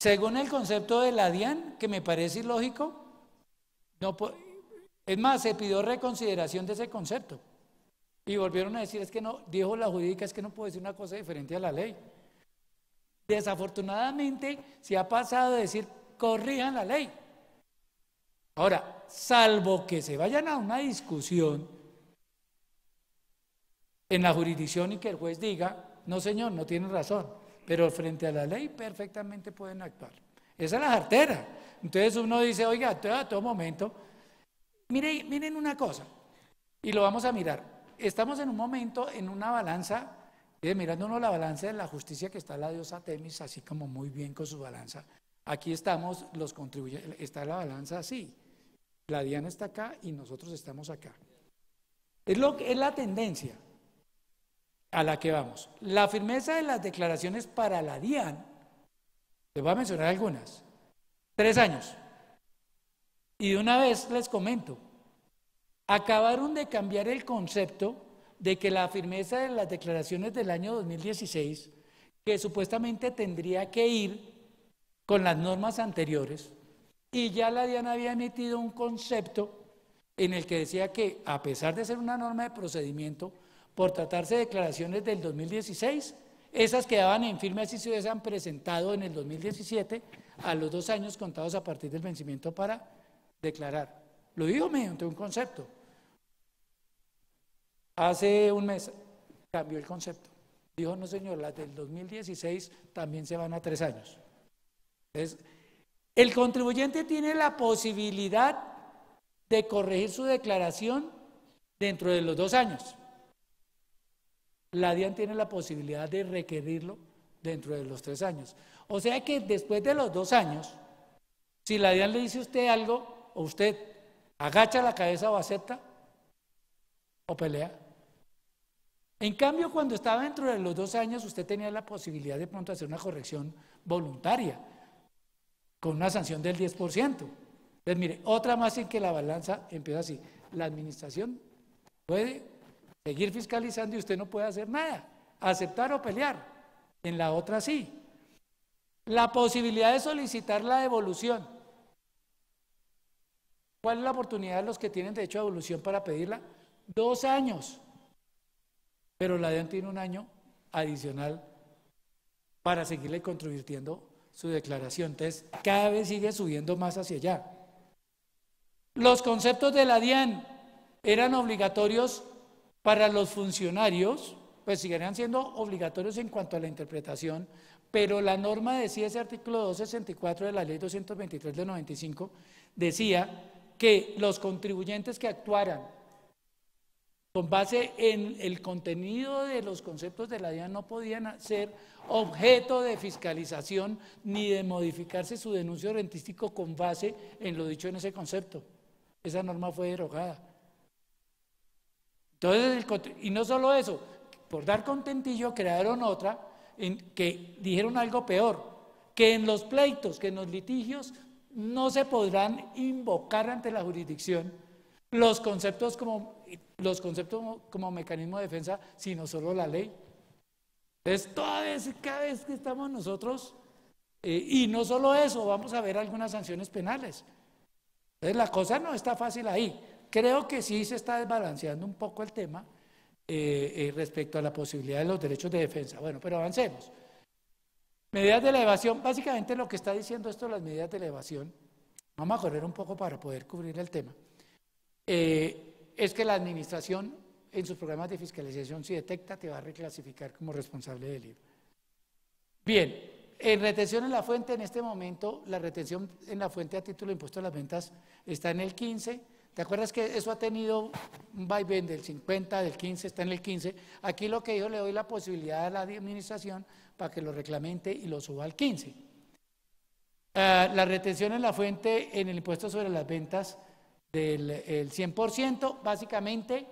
Según el concepto de la DIAN, que me parece ilógico, es más, se pidió reconsideración de ese concepto. Y volvieron a decir, es que no, dijo la jurídica, es que no puede decir una cosa diferente a la ley. Desafortunadamente se ha pasado de decir, corrijan la ley. Ahora, salvo que se vayan a una discusión en la jurisdicción y que el juez diga, no señor, no tiene razón, pero frente a la ley perfectamente pueden actuar. Esa es la jartera. Entonces uno dice, oiga, a todo momento, miren una cosa, y lo vamos a mirar. Estamos en un momento, en una balanza, mirando uno la balanza de la justicia que está la diosa Temis, así como muy bien con su balanza. Aquí estamos los contribuyentes, está la balanza así. La DIAN está acá y nosotros estamos acá. Es la tendencia a la que vamos. La firmeza de las declaraciones para la DIAN, les voy a mencionar algunas. 3 años. Y de una vez les comento, acabaron de cambiar el concepto de que la firmeza de las declaraciones del año 2016, que supuestamente tendría que ir con las normas anteriores, y ya la DIAN había emitido un concepto en el que decía que, a pesar de ser una norma de procedimiento, por tratarse de declaraciones del 2016, esas quedaban en firme así se hubiesen presentado en el 2017 a los 2 años contados a partir del vencimiento para declarar. Lo digo mediante un concepto. Hace un mes cambió el concepto. Dijo, no señor, las del 2016 también se van a 3 años. Entonces, el contribuyente tiene la posibilidad de corregir su declaración dentro de los 2 años. La DIAN tiene la posibilidad de requerirlo dentro de los 3 años. O sea que después de los 2 años, si la DIAN le dice a usted algo, o usted agacha la cabeza o acepta, o pelea. En cambio, cuando estaba dentro de los 2 años, usted tenía la posibilidad de pronto hacer una corrección voluntaria, con una sanción del 10%. Entonces, mire, otra más en que la balanza empieza así. La administración puede seguir fiscalizando y usted no puede hacer nada, aceptar o pelear. En la otra sí. La posibilidad de solicitar la devolución. ¿Cuál es la oportunidad de los que tienen derecho a devolución para pedirla? 2 años. Pero la DIAN tiene 1 año adicional para seguirle contribuyendo su declaración. Entonces, cada vez sigue subiendo más hacia allá. Los conceptos de la DIAN eran obligatorios para los funcionarios, pues seguirían siendo obligatorios en cuanto a la interpretación, pero la norma decía, ese artículo 264 de la ley 223 del 95, decía que los contribuyentes que actuaran con base en el contenido de los conceptos de la DIAN no podían ser objeto de fiscalización ni de modificarse su denuncio rentístico con base en lo dicho en ese concepto. Esa norma fue derogada. Entonces, y no solo eso, por dar contentillo crearon otra en que dijeron algo peor, que en los pleitos, que en los litigios no se podrán invocar ante la jurisdicción los conceptos como mecanismo de defensa, sino solo la ley. Entonces, cada vez que estamos nosotros, y no solo eso, vamos a ver algunas sanciones penales. Entonces, la cosa no está fácil ahí. Creo que sí se está desbalanceando un poco el tema respecto a la posibilidad de los derechos de defensa. Bueno, pero avancemos. Medidas de la evasión. Básicamente lo que está diciendo esto de las medidas de la evasión, vamos a correr un poco para poder cubrir el tema, es que la administración en sus programas de fiscalización, si detecta, te va a reclasificar como responsable del IVA. Bien, en retención en la fuente, en este momento, la retención en la fuente a título de impuesto a las ventas está en el 15%. ¿Te acuerdas que eso ha tenido un vaivén del 50, del 15, está en el 15? Aquí lo que dijo, le doy la posibilidad a la administración para que lo reclamente y lo suba al 15. La retención en la fuente en el impuesto sobre las ventas del 100%, básicamente,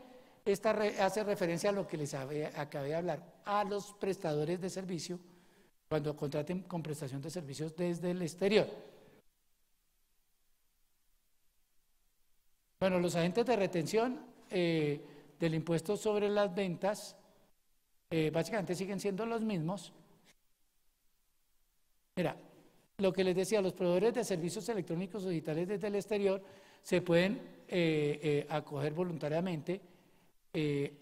esta hace referencia a lo que les acabé de hablar, a los prestadores de servicio cuando contraten con prestación de servicios desde el exterior. Bueno, los agentes de retención del impuesto sobre las ventas básicamente siguen siendo los mismos. Mira, lo que les decía, los proveedores de servicios electrónicos o digitales desde el exterior se pueden acoger voluntariamente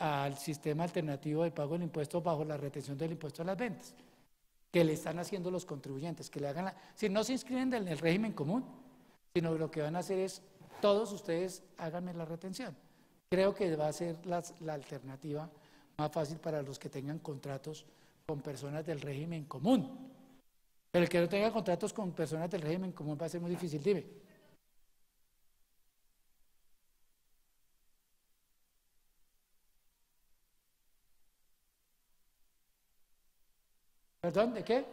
al sistema alternativo de pago del impuesto bajo la retención del impuesto a las ventas, que le están haciendo los contribuyentes, que le hagan si no se inscriben en el régimen común, sino lo que van a hacer es todos ustedes háganme la retención. Creo que va a ser la alternativa más fácil para los que tengan contratos con personas del régimen común. Pero el que no tenga contratos con personas del régimen común va a ser muy difícil, dime. ¿Perdón? ¿De qué?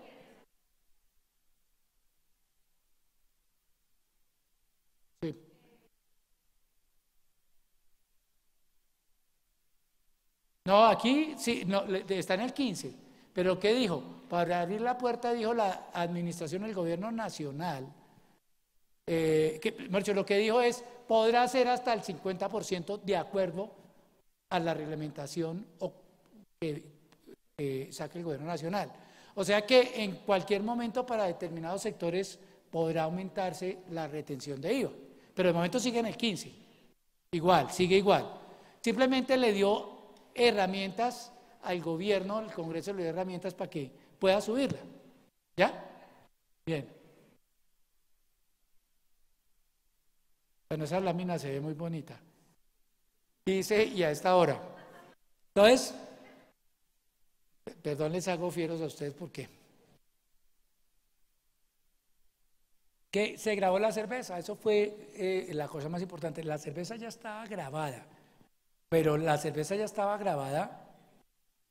Sí. No, aquí sí, no, está en el 15. Pero ¿qué dijo? Para abrir la puerta, dijo la administración del gobierno nacional, lo que dijo es, podrá ser hasta el 50% de acuerdo a la reglamentación que saque el gobierno nacional. O sea que en cualquier momento para determinados sectores podrá aumentarse la retención de IVA, pero de momento sigue en el 15, igual, sigue igual. Simplemente le dio herramientas al gobierno, el Congreso le dio herramientas para que pueda subirla. ¿Ya? Bien. Bueno, esa lámina se ve muy bonita. Dice, y a esta hora. Entonces, perdón, les hago fieros a ustedes porque que se grabó la cerveza, eso fue la cosa más importante. La cerveza ya estaba grabada, pero la cerveza ya estaba grabada,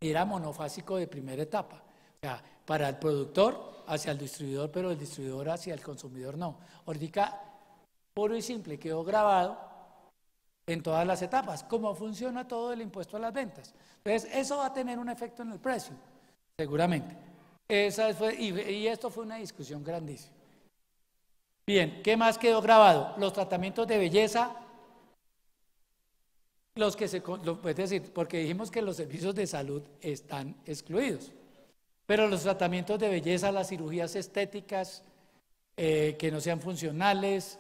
era monofásico de primera etapa, o sea, para el productor hacia el distribuidor, pero el distribuidor hacia el consumidor no. Ahorita, puro y simple, quedó grabado en todas las etapas, cómo funciona todo el impuesto a las ventas. Entonces, eso va a tener un efecto en el precio, seguramente. Y esto fue una discusión grandísima. Bien, ¿qué más quedó grabado? Los tratamientos de belleza, es decir, porque dijimos que los servicios de salud están excluidos, pero los tratamientos de belleza, las cirugías estéticas que no sean funcionales,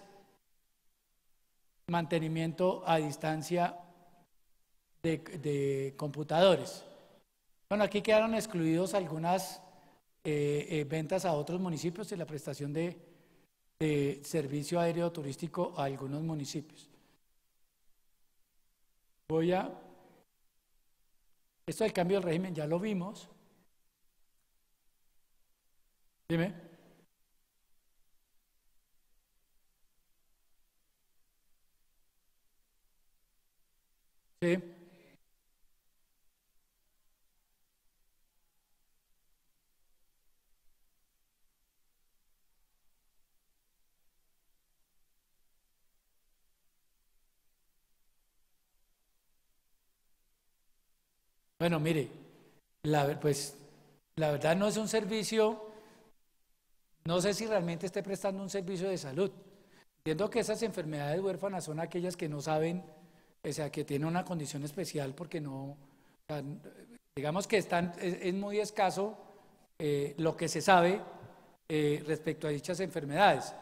mantenimiento a distancia de computadores. Bueno, aquí quedaron excluidos algunas ventas a otros municipios y la prestación de servicio aéreo turístico a algunos municipios. Esto del cambio del régimen ya lo vimos. Dime. Sí. Bueno, mire, la verdad no es un servicio, no sé si realmente esté prestando un servicio de salud. Entiendo que esas enfermedades huérfanas son aquellas que no saben, o sea, que tienen una condición especial porque no, o sea, digamos que es muy escaso lo que se sabe respecto a dichas enfermedades.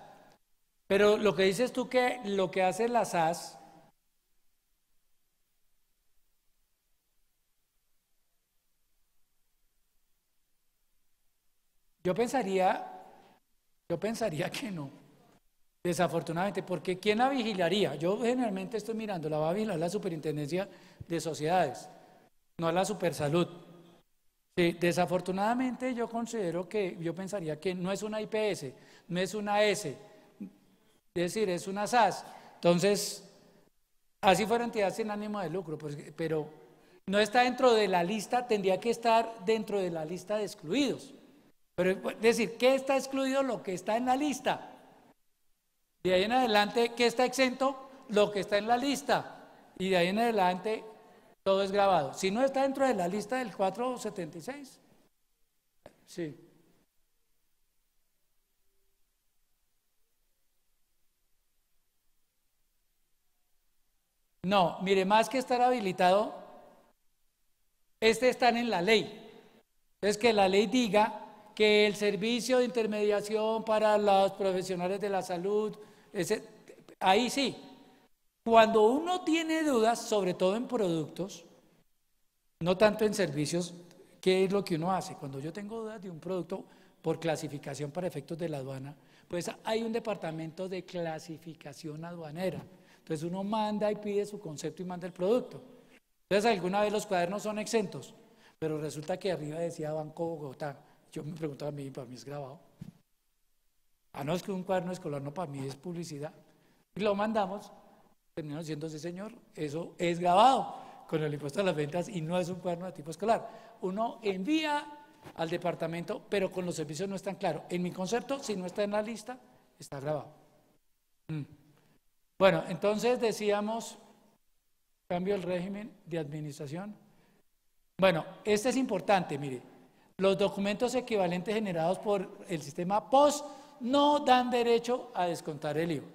Pero lo que dices tú que lo que hace la SAS, yo pensaría que no, desafortunadamente, porque ¿quién la vigilaría? Yo generalmente estoy mirando, la va a vigilar la Superintendencia de Sociedades, no la Supersalud. Sí, desafortunadamente yo pensaría que no es una IPS, no es una S, es decir, es una SAS. Entonces, así fuera entidad sin ánimo de lucro, pero no está dentro de la lista, tendría que estar dentro de la lista de excluidos. Pero es decir, ¿qué está excluido? Lo que está en la lista. De ahí en adelante, ¿qué está exento? Lo que está en la lista. Y de ahí en adelante, todo es grabado. Si no está dentro de la lista del 476, sí. No, mire, más que estar habilitado, están en la ley. Entonces, que la ley diga que el servicio de intermediación para los profesionales de la salud, ahí sí. Cuando uno tiene dudas, sobre todo en productos, no tanto en servicios, ¿qué es lo que uno hace? Cuando yo tengo dudas de un producto por clasificación para efectos de la aduana, pues hay un departamento de clasificación aduanera. Entonces uno manda y pide su concepto y manda el producto. Entonces alguna vez los cuadernos son exentos, pero resulta que arriba decía Banco Bogotá. Yo me preguntaba a mí, para mí es grabado. Ah, no, es que un cuaderno escolar no, para mí es publicidad. Y lo mandamos, terminó diciendo, sí señor, eso es grabado con el impuesto a las ventas y no es un cuaderno de tipo escolar. Uno envía al departamento, pero con los servicios no están claros. En mi concepto, si no está en la lista, está grabado. Bueno, entonces decíamos, cambio el régimen de administración. Bueno, este es importante, mire, los documentos equivalentes generados por el sistema POS no dan derecho a descontar el IVA.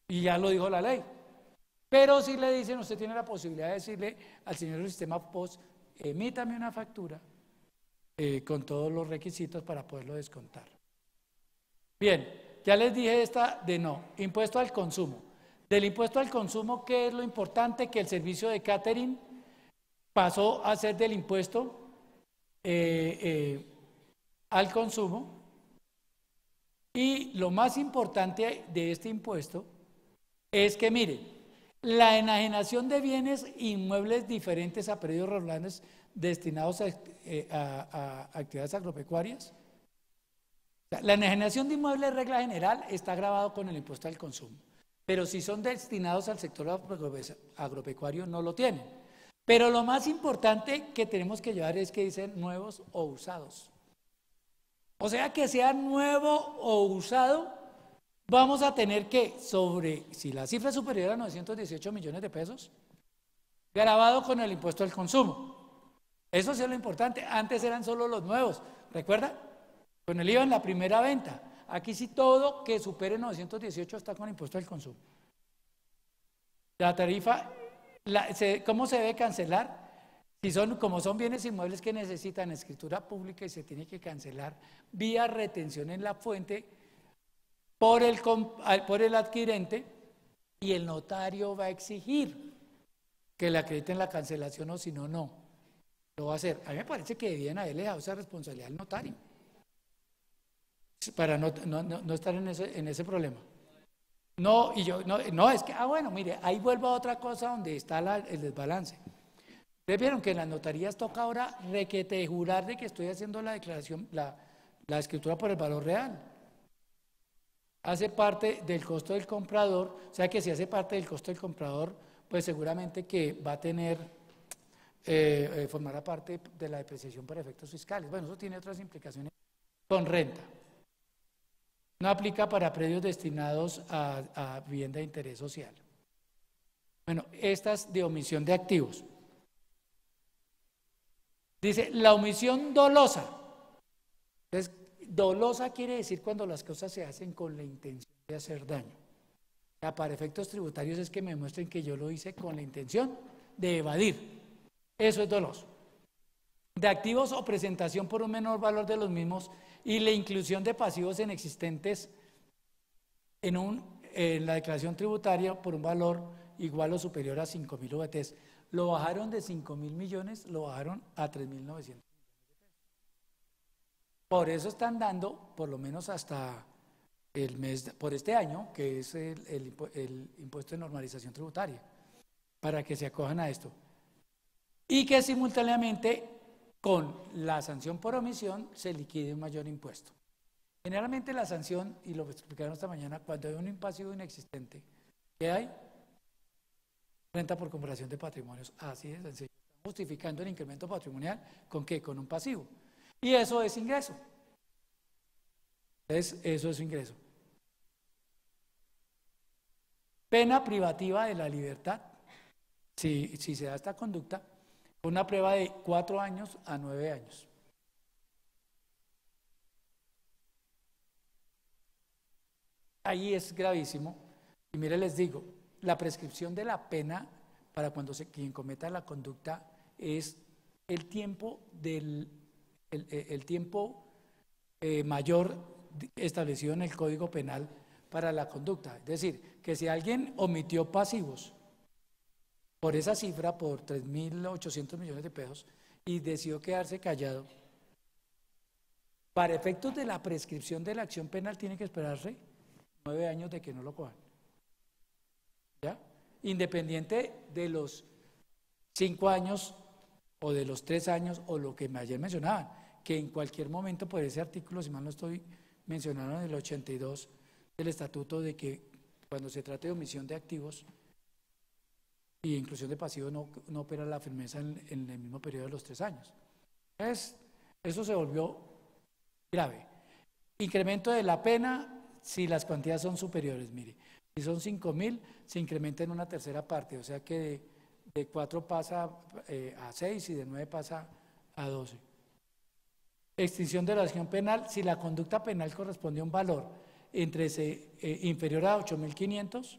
Y ya lo dijo la ley. Pero si le dicen, usted tiene la posibilidad de decirle al señor del sistema POS, emítame una factura con todos los requisitos para poderlo descontar. Bien, ya les dije esta de no, impuesto al consumo. Del impuesto al consumo, ¿qué es lo importante? Que el servicio de catering pasó a ser del impuesto al consumo. Y lo más importante de este impuesto es que, mire, la enajenación de bienes inmuebles diferentes a predios rurales destinados a actividades agropecuarias. La enajenación de inmuebles, regla general, está grabado con el impuesto al consumo. Pero si son destinados al sector agropecuario, no lo tienen. Pero lo más importante que tenemos que llevar es que dicen nuevos o usados. O sea, que sea nuevo o usado, vamos a tener que, si la cifra es superior a 918 millones de pesos, grabado con el impuesto al consumo. Eso sí es lo importante. Antes eran solo los nuevos, ¿recuerda? Con el IVA en la primera venta. Aquí sí todo que supere 918 está con impuesto al consumo. La tarifa, ¿cómo se debe cancelar? Como son bienes inmuebles que necesitan escritura pública y se tiene que cancelar vía retención en la fuente por el adquirente, y el notario va a exigir que le acrediten la cancelación, o si no, no lo va a hacer. A mí me parece que debían haberle dejado esa responsabilidad al notario para no estar en ese problema. No, es que, bueno, mire, ahí vuelvo a otra cosa donde está el desbalance. Ustedes vieron que en las notarías toca ahora jurar de que estoy haciendo la declaración, la escritura por el valor real. Hace parte del costo del comprador, o sea que si hace parte del costo del comprador, pues seguramente que va a tener, formará parte de la depreciación por efectos fiscales. Bueno, eso tiene otras implicaciones con renta. No aplica para predios destinados a vivienda de interés social. Bueno, estas de omisión de activos. Dice, la omisión dolosa. Entonces, dolosa quiere decir cuando las cosas se hacen con la intención de hacer daño. Para efectos tributarios es que me muestren que yo lo hice con la intención de evadir. Eso es doloso. De activos o presentación por un menor valor de los mismos y la inclusión de pasivos inexistentes en la declaración tributaria por un valor igual o superior a 5.000 UVTs. Lo bajaron de 5.000 millones, lo bajaron a 3.900 millones de pesos. Por eso están dando, por lo menos hasta por este año, que es el impuesto de normalización tributaria, para que se acojan a esto. Y que simultáneamente con la sanción por omisión se liquide un mayor impuesto. Generalmente la sanción, y lo explicaron esta mañana, cuando hay un pasivo inexistente, ¿qué hay? Renta por comparación de patrimonios. Así de sencillo. Justificando el incremento patrimonial, ¿con qué? Con un pasivo. Y eso es ingreso. Eso es ingreso. Pena privativa de la libertad. Si se da esta conducta, una prueba de 4 años a 9 años. Ahí es gravísimo. Y mire, les digo, la prescripción de la pena para cuando quien cometa la conducta es el tiempo mayor establecido en el Código Penal para la conducta. Es decir, que si alguien omitió pasivos por esa cifra, por 3.800 millones de pesos, y decidió quedarse callado, para efectos de la prescripción de la acción penal tiene que esperarse 9 años de que no lo cojan. ¿ya? Independiente de los 5 años o de los 3 años o lo que ayer mencionaban, que en cualquier momento por ese artículo, si mal no estoy, mencionaron en el 82 del estatuto de que cuando se trate de omisión de activos y inclusión de pasivos no opera la firmeza en el mismo periodo de los 3 años. Entonces, eso se volvió grave. Incremento de la pena si las cuantías son superiores, mire, si son 5.000 se incrementa en una tercera parte, o sea que de 4 pasa a 6 y de 9 pasa a 12. Extinción de la acción penal si la conducta penal corresponde a un valor inferior a 8.500,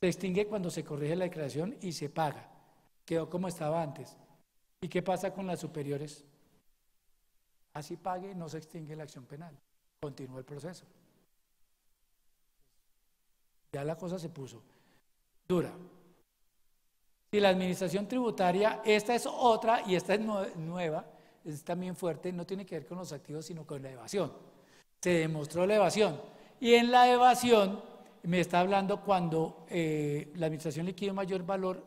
se extingue cuando se corrige la declaración y se paga. Quedó como estaba antes. ¿Y qué pasa con las superiores? Así pague, no se extingue la acción penal. Continúa el proceso. Ya la cosa se puso dura. Si la administración tributaria, esta es otra y esta es nueva, es también fuerte, no tiene que ver con los activos, sino con la evasión. Se demostró la evasión. Y en la evasión me está hablando cuando la administración liquida un mayor valor,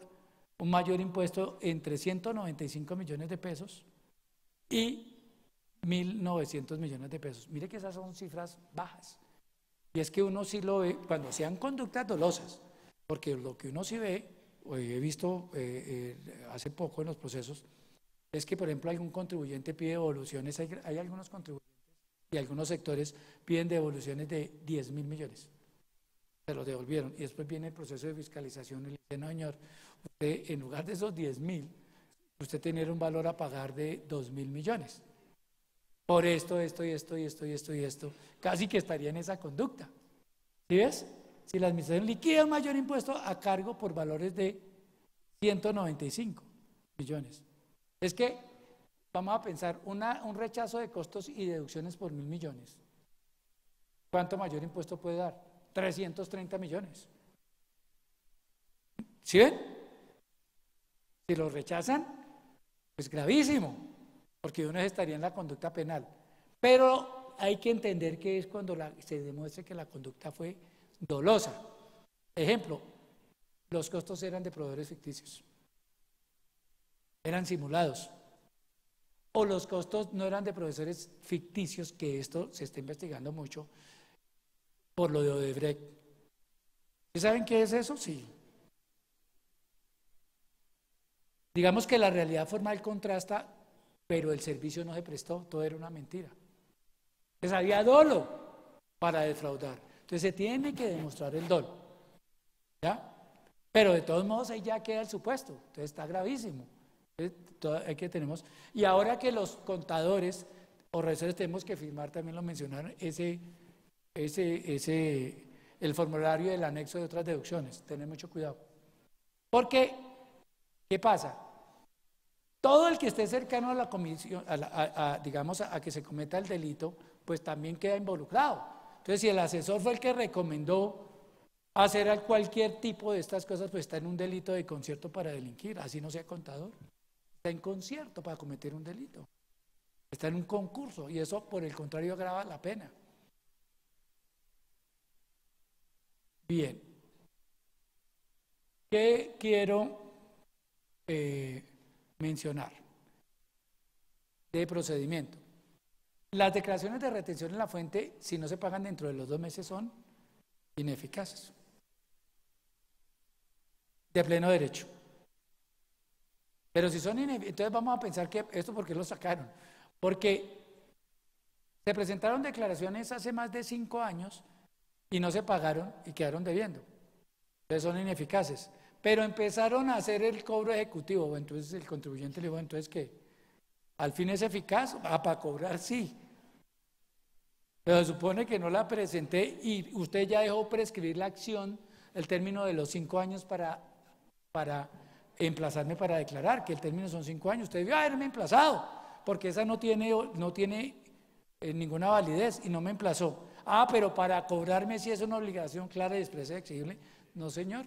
un mayor impuesto entre 195 millones de pesos y 1.900 millones de pesos. Mire que esas son cifras bajas. Y es que uno sí lo ve cuando sean conductas dolosas, porque lo que uno sí ve, o he visto hace poco en los procesos, es que, por ejemplo, algún contribuyente pide devoluciones, hay algunos contribuyentes y algunos sectores piden devoluciones de 10.000 millones. Se los devolvieron y después viene el proceso de fiscalización y le dice, no señor, usted en lugar de esos 10.000, usted tiene un valor a pagar de 2.000 millones. Por esto, casi que estaría en esa conducta. ¿Sí ves? Si la administración liquida un mayor impuesto a cargo por valores de 195 millones. Es que, vamos a pensar, un rechazo de costos y deducciones por 1.000 millones. ¿Cuánto mayor impuesto puede dar? 330 millones. ¿Sí ven? Si lo rechazan, pues gravísimo, porque uno estaría en la conducta penal. Pero hay que entender que es cuando se demuestre que la conducta fue dolosa. Ejemplo, los costos eran de proveedores ficticios, eran simulados, o los costos no eran de proveedores ficticios, que esto se está investigando mucho por lo de Odebrecht. ¿Sí saben qué es eso? Sí. Digamos que la realidad formal contrasta, pero el servicio no se prestó, todo era una mentira. Entonces había dolo para defraudar. Entonces se tiene que demostrar el dolo. ¿Ya? Pero de todos modos ahí ya queda el supuesto. Entonces está gravísimo. Hay que tenemos. Y ahora que los contadores o revisores tenemos que firmar, también lo mencionaron, el formulario del anexo de otras deducciones. Tener mucho cuidado. Porque, ¿qué pasa? Todo el que esté cercano a la comisión, digamos, a que se cometa el delito, pues también queda involucrado. Entonces, si el asesor fue el que recomendó hacer cualquier tipo de estas cosas, pues está en un delito de concierto para delinquir, así no sea contador. Está en concierto para cometer un delito. Está en un concurso y eso, por el contrario, agrava la pena. Bien. ¿Qué quiero mencionar de procedimiento? Las declaraciones de retención en la fuente, si no se pagan dentro de los 2 meses, son ineficaces. De pleno derecho. Pero si son ineficaces, entonces vamos a pensar que esto, ¿por qué lo sacaron? Porque se presentaron declaraciones hace más de 5 años y no se pagaron y quedaron debiendo. Entonces son ineficaces. Pero empezaron a hacer el cobro ejecutivo. Entonces el contribuyente le dijo, entonces ¿qué? ¿Al fin es eficaz? Para cobrar sí. Pero se supone que no la presenté y usted ya dejó prescribir la acción, el término de los 5 años para emplazarme para declarar, que el término son 5 años. Usted debió haberme emplazado, porque esa no tiene ninguna validez y no me emplazó. Pero para cobrarme si es una obligación clara y expresa y exigible. No, señor.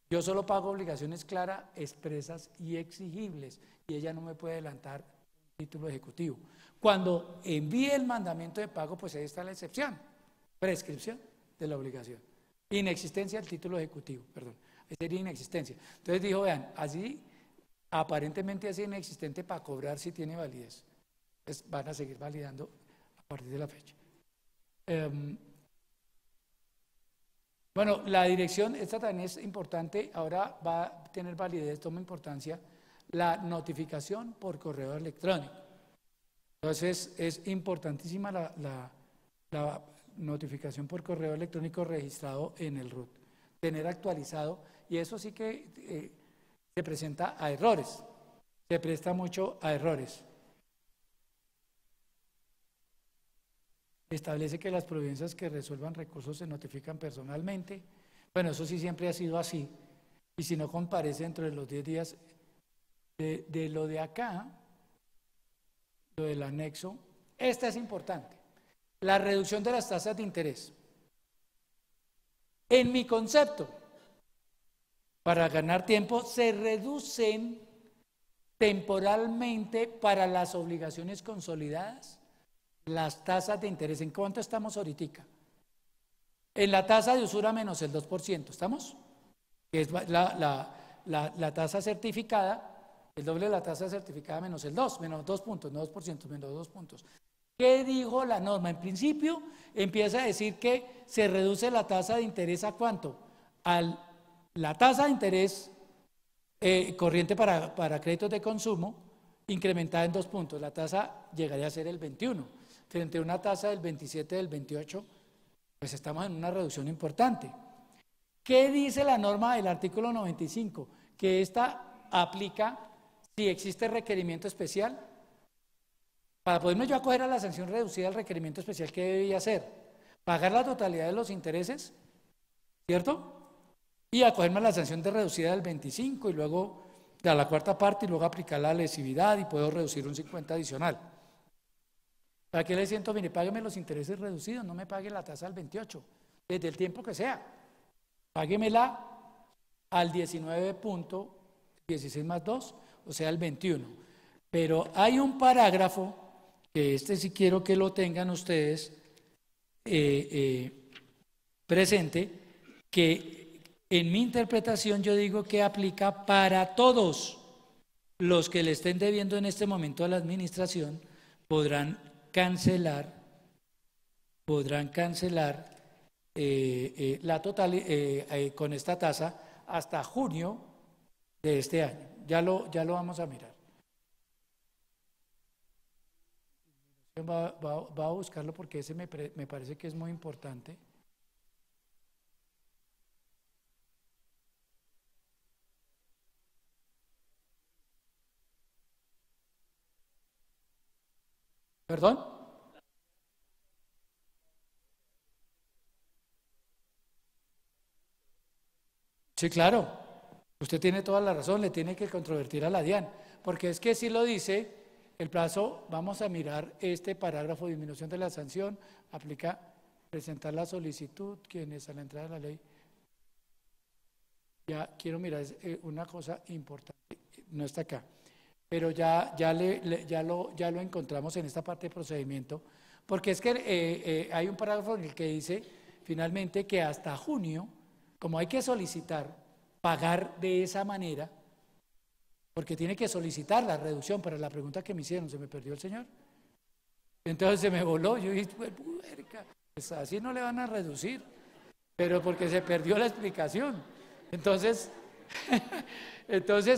Yo solo pago obligaciones claras, expresas y exigibles, y ella no me puede adelantar un título ejecutivo. Cuando envíe el mandamiento de pago, pues ahí está la excepción, prescripción de la obligación. Inexistencia del título ejecutivo, perdón. Sería inexistencia. Entonces dijo, vean, así aparentemente es inexistente para cobrar si tiene validez. Entonces van a seguir validando a partir de la fecha. Bueno, la dirección, esta también es importante, ahora va a tener validez, toma importancia, la notificación por correo electrónico. Entonces es importantísima la notificación por correo electrónico registrado en el RUT, tener actualizado, y eso sí que se presenta a errores, se presta mucho a errores. Establece que las providencias que resuelvan recursos se notifican personalmente. Bueno, eso sí siempre ha sido así. Y si no comparece dentro de los 10 días de lo de acá, lo del anexo, esta es importante. La reducción de las tasas de interés. En mi concepto, para ganar tiempo, se reducen temporalmente para las obligaciones consolidadas las tasas de interés. ¿En cuánto estamos ahorita? En la tasa de usura menos el 2%, ¿estamos? Que es la tasa certificada, el doble de la tasa certificada menos el 2, menos 2 puntos, no 2%, menos 2 puntos. ¿Qué dijo la norma? En principio empieza a decir que se reduce la tasa de interés ¿a cuánto? La tasa de interés corriente para créditos de consumo incrementada en 2 puntos. La tasa llegaría a ser el 21. Frente a una tasa del 27, del 28, pues estamos en una reducción importante. ¿Qué dice la norma del artículo 95? Que esta aplica si existe requerimiento especial. Para poderme yo acoger a la sanción reducida, el requerimiento especial, ¿qué debía hacer? Pagar la totalidad de los intereses, ¿cierto? Y acogerme a la sanción de reducida del 25 y luego a la cuarta parte y luego aplicar la lesividad y puedo reducir un 50 adicional. ¿Para qué le siento? Mire, págueme los intereses reducidos, no me pague la tasa al 28, desde el tiempo que sea. Páguemela al 19.16 más 2, o sea, al 21. Pero hay un parágrafo, que este sí quiero que lo tengan ustedes presente, que en mi interpretación yo digo que aplica para todos los que le estén debiendo en este momento a la administración, podrán cancelar la total con esta tasa hasta junio de este año. Ya lo vamos a mirar. Va a buscarlo porque ese me parece que es muy importante. ¿Perdón? Sí, claro. Usted tiene toda la razón, le tiene que controvertir a la DIAN, porque es que si lo dice, el plazo, vamos a mirar este parágrafo, disminución de la sanción, aplica, presentar la solicitud, quienes a la entrada de la ley. Ya quiero mirar una cosa importante, no está acá. Pero ya lo encontramos en esta parte de procedimiento, porque es que hay un parágrafo en el que dice finalmente que hasta junio, como hay que solicitar pagar de esa manera, porque tiene que solicitar la reducción, para la pregunta que me hicieron, ¿se me perdió el señor? Entonces se me voló, yo dije, pues así no le van a reducir, pero porque se perdió la explicación. Entonces,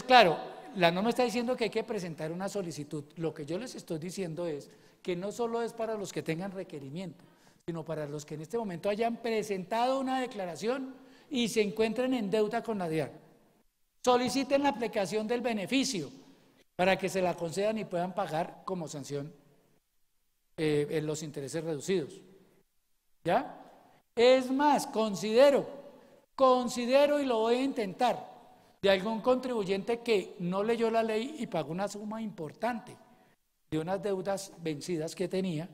claro, la norma está diciendo que hay que presentar una solicitud. Lo que yo les estoy diciendo es que no solo es para los que tengan requerimiento, sino para los que en este momento hayan presentado una declaración y se encuentren en deuda con la DIAN. Soliciten la aplicación del beneficio para que se la concedan y puedan pagar como sanción en los intereses reducidos. ¿Ya? Es más, considero y lo voy a intentar, de algún contribuyente que no leyó la ley y pagó una suma importante de unas deudas vencidas que tenía,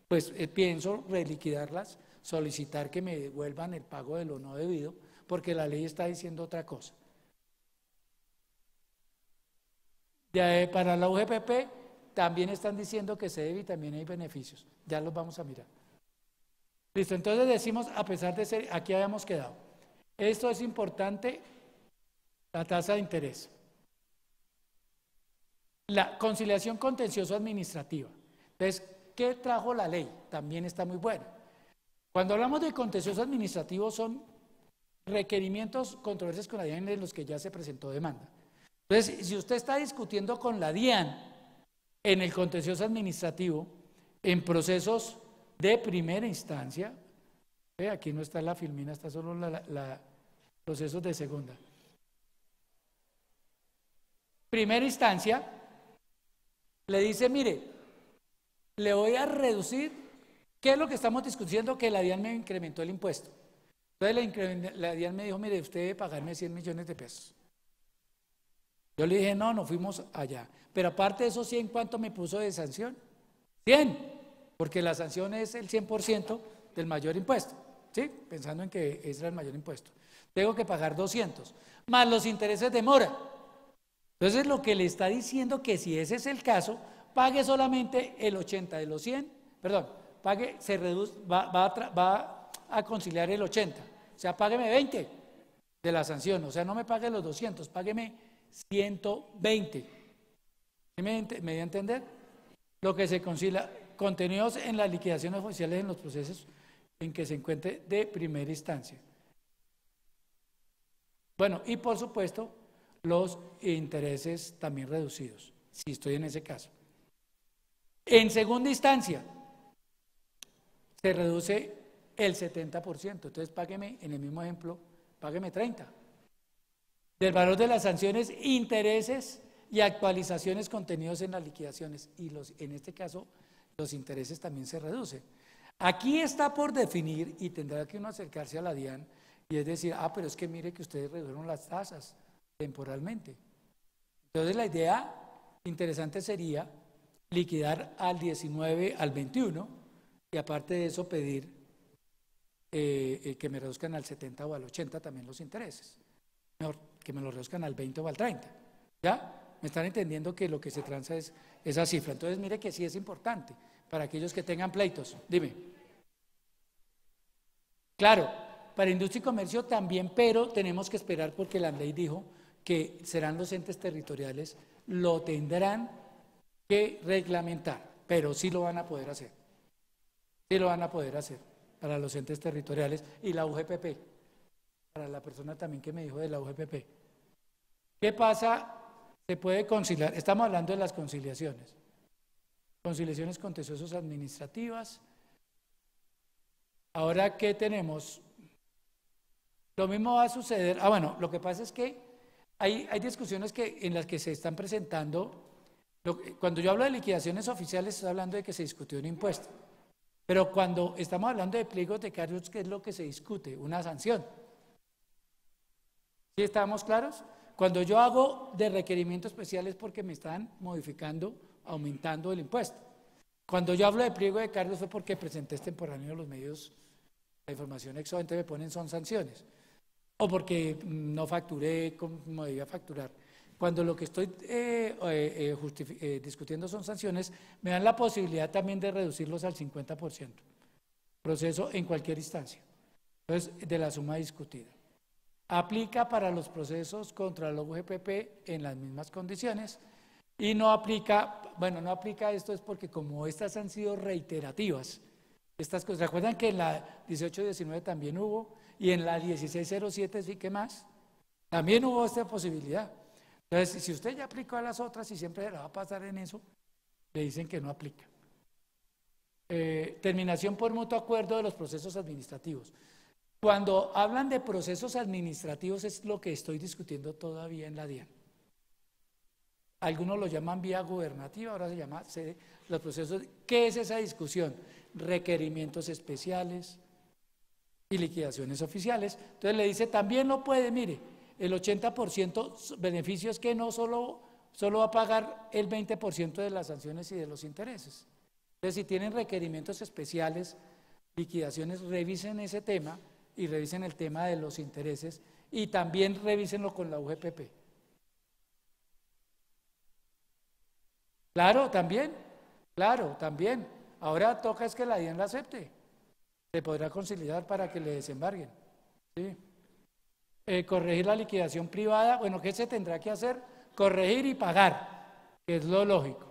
pues pienso reliquidarlas, solicitar que me devuelvan el pago de lo no debido, porque la ley está diciendo otra cosa. Para la UGPP también están diciendo que se debe y también hay beneficios. Ya los vamos a mirar. Listo, entonces decimos, a pesar de ser, aquí habíamos quedado. Esto es importante, la tasa de interés. La conciliación contencioso administrativa. Entonces, ¿qué trajo la ley? También está muy buena. Cuando hablamos de contencioso administrativo son requerimientos, controversias con la DIAN en los que ya se presentó demanda. Entonces, si usted está discutiendo con la DIAN en el contencioso administrativo, en procesos de primera instancia, aquí no está la filmina, está solo procesos de segunda. Primera instancia, le dice, mire, le voy a reducir, ¿qué es lo que estamos discutiendo? Que la DIAN me incrementó el impuesto. Entonces la DIAN me dijo, mire, usted debe pagarme 100 millones de pesos. Yo le dije, no fuimos allá. Pero aparte de esos 100, ¿cuánto me puso de sanción? 100, porque la sanción es el 100% del mayor impuesto, ¿sí? Pensando en que ese era el mayor impuesto. Tengo que pagar 200, más los intereses de mora. Entonces lo que le está diciendo que si ese es el caso, pague solamente el 80 de los 100, perdón, pague, se reduce, va a conciliar el 80, o sea, págueme 20 de la sanción, o sea, no me pague los 200, págueme 120. ¿Me dio a entender? Lo que se concilia, contenidos en las liquidaciones oficiales en los procesos en que se encuentre de primera instancia. Bueno, y por supuesto, los intereses también reducidos, si estoy en ese caso. En segunda instancia, se reduce el 70%, entonces págueme, en el mismo ejemplo, págueme 30%. Del valor de las sanciones, intereses y actualizaciones contenidos en las liquidaciones, y en este caso, los intereses también se reducen. Aquí está por definir, y tendrá que uno acercarse a la DIAN, y es decir, pero es que mire que ustedes redujeron las tasas temporalmente. Entonces la idea interesante sería liquidar al 19, al 21, y aparte de eso pedir que me reduzcan al 70 o al 80 también los intereses. Mejor que me lo reduzcan al 20 o al 30. ¿Ya? Me están entendiendo que lo que se transa es esa cifra. Entonces mire que sí es importante para aquellos que tengan pleitos. Dime. Claro, para industria y comercio también, pero tenemos que esperar porque la ley dijo que serán los entes territoriales, lo tendrán que reglamentar, pero sí lo van a poder hacer. Sí lo van a poder hacer para los entes territoriales y la UGPP, para la persona también que me dijo de la UGPP. ¿Qué pasa? Se puede conciliar, estamos hablando de las conciliaciones. Conciliaciones contenciosas administrativas. Ahora, ¿qué tenemos? Lo mismo va a suceder. Bueno, lo que pasa es que hay discusiones en las que se están presentando. Cuando yo hablo de liquidaciones oficiales, estoy hablando de que se discutió un impuesto. Pero cuando estamos hablando de pliegos de cargos, ¿qué es lo que se discute? Una sanción. ¿Sí estamos claros? Cuando yo hago de requerimientos especiales porque me están modificando, aumentando el impuesto. Cuando yo hablo de pliego de cargos fue porque presenté extemporáneo los medios, la información exógena, me ponen son sanciones. O porque no facturé como debía facturar. Cuando lo que estoy discutiendo son sanciones, me dan la posibilidad también de reducirlos al 50%. Proceso en cualquier instancia. Entonces, de la suma discutida. Aplica para los procesos contra la UGPP en las mismas condiciones y no aplica, no aplica esto es porque como estas han sido reiterativas, estas cosas, ¿recuerdan que en la 1819 también hubo y en la 1607 sí que más? También hubo esta posibilidad. Entonces, si usted ya aplicó a las otras y siempre se la va a pasar en eso, le dicen que no aplica. Terminación por mutuo acuerdo de los procesos administrativos. Cuando hablan de procesos administrativos es lo que estoy discutiendo todavía en la DIAN. Algunos lo llaman vía gubernativa, ahora se llama los procesos. ¿Qué es esa discusión? Requerimientos especiales y liquidaciones oficiales. Entonces le dice, también lo puede, mire, el 80% beneficios que no solo va a pagar el 20% de las sanciones y de los intereses. Entonces, si tienen requerimientos especiales, liquidaciones, revisen ese tema y revisen el tema de los intereses y también revísenlo con la UGPP. Claro, también. Ahora toca es que la DIAN la acepte. Se podrá conciliar para que le desembarguen. ¿Sí? corregir la liquidación privada. Bueno, ¿qué se tendrá que hacer? Corregir y pagar, que es lo lógico.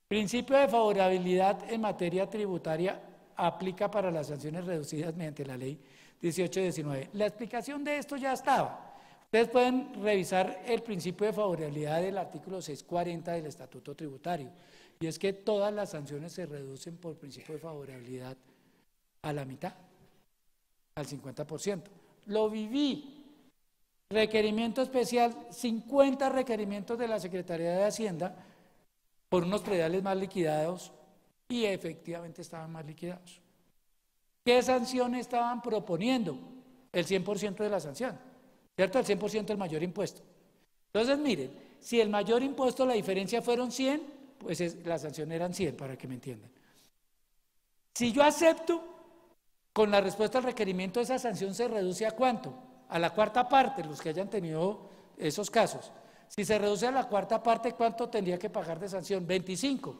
Principio de favorabilidad en materia tributaria aplica para las sanciones reducidas mediante la ley 1819. La explicación de esto ya estaba. Ustedes pueden revisar el principio de favorabilidad del artículo 640 del Estatuto Tributario, y es que todas las sanciones se reducen por principio de favorabilidad a la mitad, al 50%. Lo viví. Requerimiento especial, 50 requerimientos de la Secretaría de Hacienda por unos prediales más liquidados, y efectivamente estaban más liquidados. ¿Qué sanción estaban proponiendo? El 100% de la sanción, ¿cierto? El 100% del mayor impuesto. Entonces, miren, si el mayor impuesto, la diferencia fueron 100, pues la sanción eran 100, para que me entiendan. Si yo acepto, con la respuesta al requerimiento, esa sanción se reduce ¿a cuánto? A la cuarta parte, los que hayan tenido esos casos. Si se reduce a la cuarta parte, ¿cuánto tendría que pagar de sanción? 25.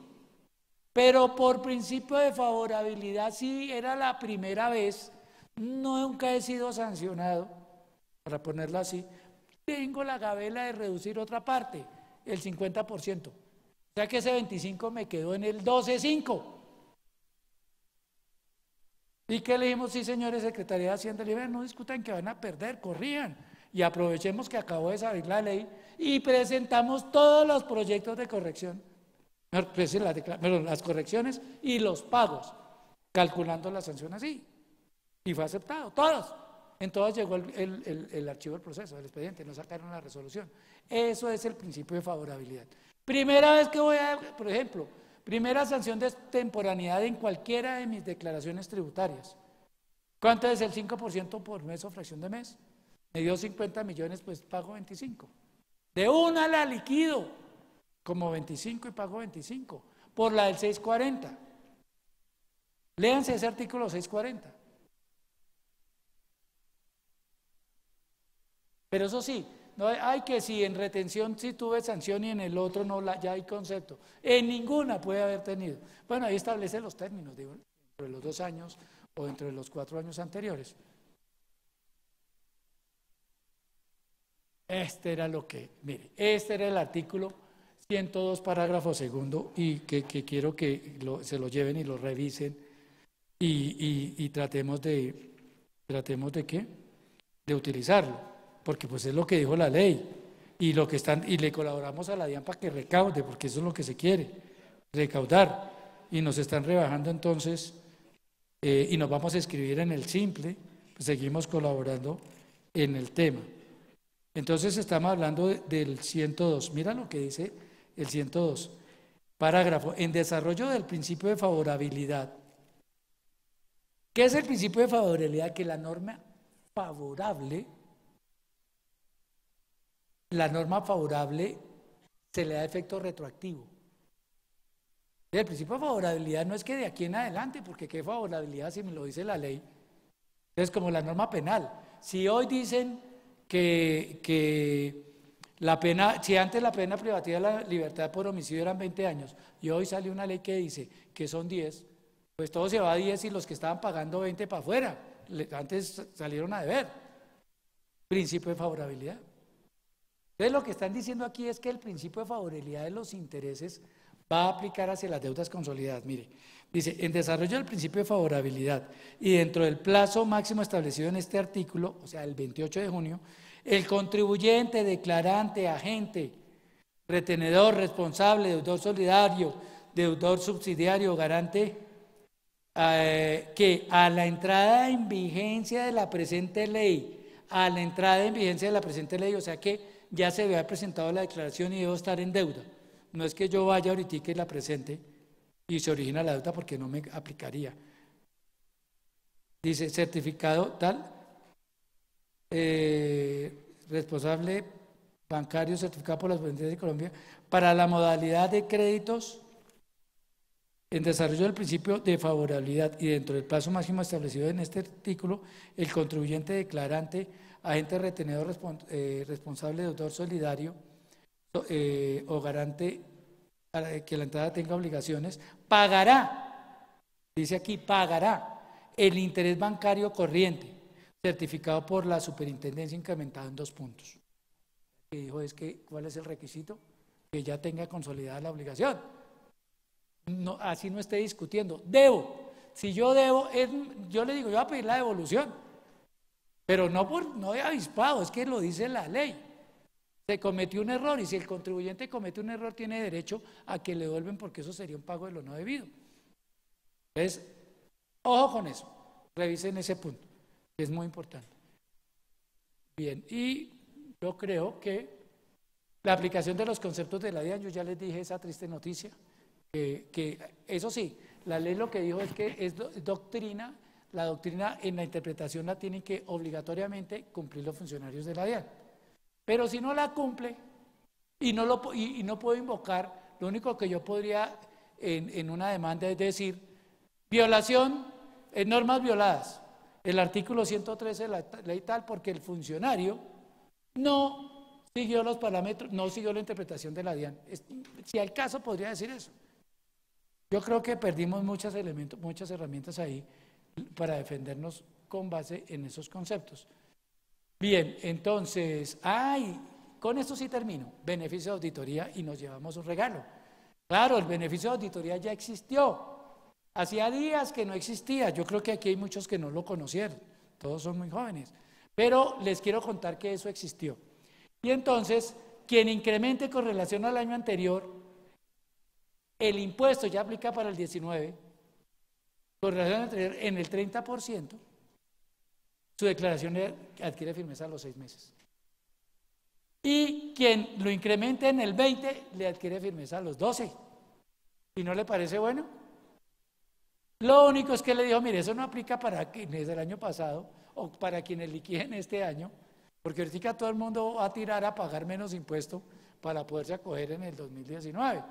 Pero por principio de favorabilidad, si era la primera vez, nunca he sido sancionado, para ponerlo así, tengo la gabela de reducir otra parte, el 50%. O sea que ese 25 me quedó en el 12.5. ¿Y qué le dijimos? Sí, señores, Secretaría de Hacienda, le dije, no discutan que van a perder, corrían. Y aprovechemos que acabó de salir la ley y presentamos todos los proyectos de corrección, las correcciones y los pagos, calculando la sanción así. Y fue aceptado, todos. En todas llegó el archivo del proceso, del expediente, no sacaron la resolución. Eso es el principio de favorabilidad. Primera vez que voy a, por ejemplo, primera sanción de extemporaneidad en cualquiera de mis declaraciones tributarias. ¿Cuánto es el 5% por mes o fracción de mes? Me dio 50 millones, pues pago 25. De una la liquido como 25 y pago 25. Por la del 640. Léanse ese artículo 640. Pero eso sí, no hay que si en retención sí tuve sanción y en el otro no, ya hay concepto. En ninguna puede haber tenido. Bueno, ahí establece los términos, digo, dentro de los 2 años o dentro de los 4 años anteriores. Este era este era el artículo 102, parágrafo segundo, y que quiero que se lo lleven y lo revisen y tratemos de ¿qué? De utilizarlo, porque pues es lo que dijo la ley y lo que y le colaboramos a la DIAN para que recaude, porque eso es lo que se quiere, recaudar, y nos están rebajando entonces y nos vamos a escribir en el simple, pues seguimos colaborando en el tema. Entonces estamos hablando del 102. Mira lo que dice el 102. Parágrafo. En desarrollo del principio de favorabilidad. ¿Qué es el principio de favorabilidad? Que la norma favorable se le da efecto retroactivo. El principio de favorabilidad no es que de aquí en adelante, porque qué favorabilidad si me lo dice la ley. Es como la norma penal. Si hoy dicen que la pena, si antes la pena privativa de la libertad por homicidio eran 20 años y hoy sale una ley que dice que son 10, pues todo se va a 10 y los que estaban pagando 20 para afuera, antes salieron a deber. Principio de favorabilidad. Entonces lo que están diciendo aquí es que el principio de favorabilidad de los intereses va a aplicar hacia las deudas consolidadas. Mire, dice, en desarrollo del principio de favorabilidad y dentro del plazo máximo establecido en este artículo, o sea, el 28 de junio, el contribuyente, declarante, agente, retenedor, responsable, deudor solidario, deudor subsidiario, garante, que a la entrada en vigencia de la presente ley, o sea que ya se había presentado la declaración y debo estar en deuda. No es que yo vaya ahorita y la presente y se origina la deuda, porque no me aplicaría. Dice certificado tal, responsable bancario certificado por las Superintendencias de Colombia para la modalidad de créditos en desarrollo del principio de favorabilidad y dentro del plazo máximo establecido en este artículo, el contribuyente, declarante, agente retenedor, responsable, deudor solidario o garante que la entrada tenga obligaciones, pagará, dice aquí, pagará el interés bancario corriente. O certificado por la superintendencia incrementado en 2 puntos. Lo que dijo es que, ¿cuál es el requisito? Que ya tenga consolidada la obligación. No, así no esté discutiendo. Debo. Si yo debo, yo le digo, yo voy a pedir la devolución. Pero no de avispado, es que lo dice la ley. Se cometió un error y si el contribuyente comete un error tiene derecho a que le devuelven porque eso sería un pago de lo no debido. Entonces, ojo con eso, revisen ese punto, que es muy importante. Bien, y yo creo que la aplicación de los conceptos de la DIAN, yo ya les dije esa triste noticia, que eso sí, la ley lo que dijo es que es doctrina, la doctrina en la interpretación la tienen que obligatoriamente cumplir los funcionarios de la DIAN. Pero si no la cumple y no puedo invocar, lo único que yo podría en una demanda es decir, violación, normas violadas, el artículo 113 de la ley tal, porque el funcionario no siguió los parámetros, no siguió la interpretación de la DIAN. Si al caso podría decir eso. Yo creo que perdimos muchas herramientas ahí para defendernos con base en esos conceptos. Bien, entonces, con esto sí termino, beneficio de auditoría y nos llevamos un regalo. Claro, el beneficio de auditoría ya existió, hacía días que no existía, yo creo que aquí hay muchos que no lo conocieron, todos son muy jóvenes, pero les quiero contar que eso existió. Y entonces, quien incremente con relación al año anterior, el impuesto ya aplica para el 19, con relación al anterior en el 30%, su declaración adquiere firmeza a los 6 meses. Y quien lo incremente en el 20, le adquiere firmeza a los 12. ¿Y no le parece bueno? Lo único es que le dijo, mire, eso no aplica para quienes del año pasado o para quienes liquiden este año, porque ahorita todo el mundo va a tirar a pagar menos impuesto para poderse acoger en el 2019.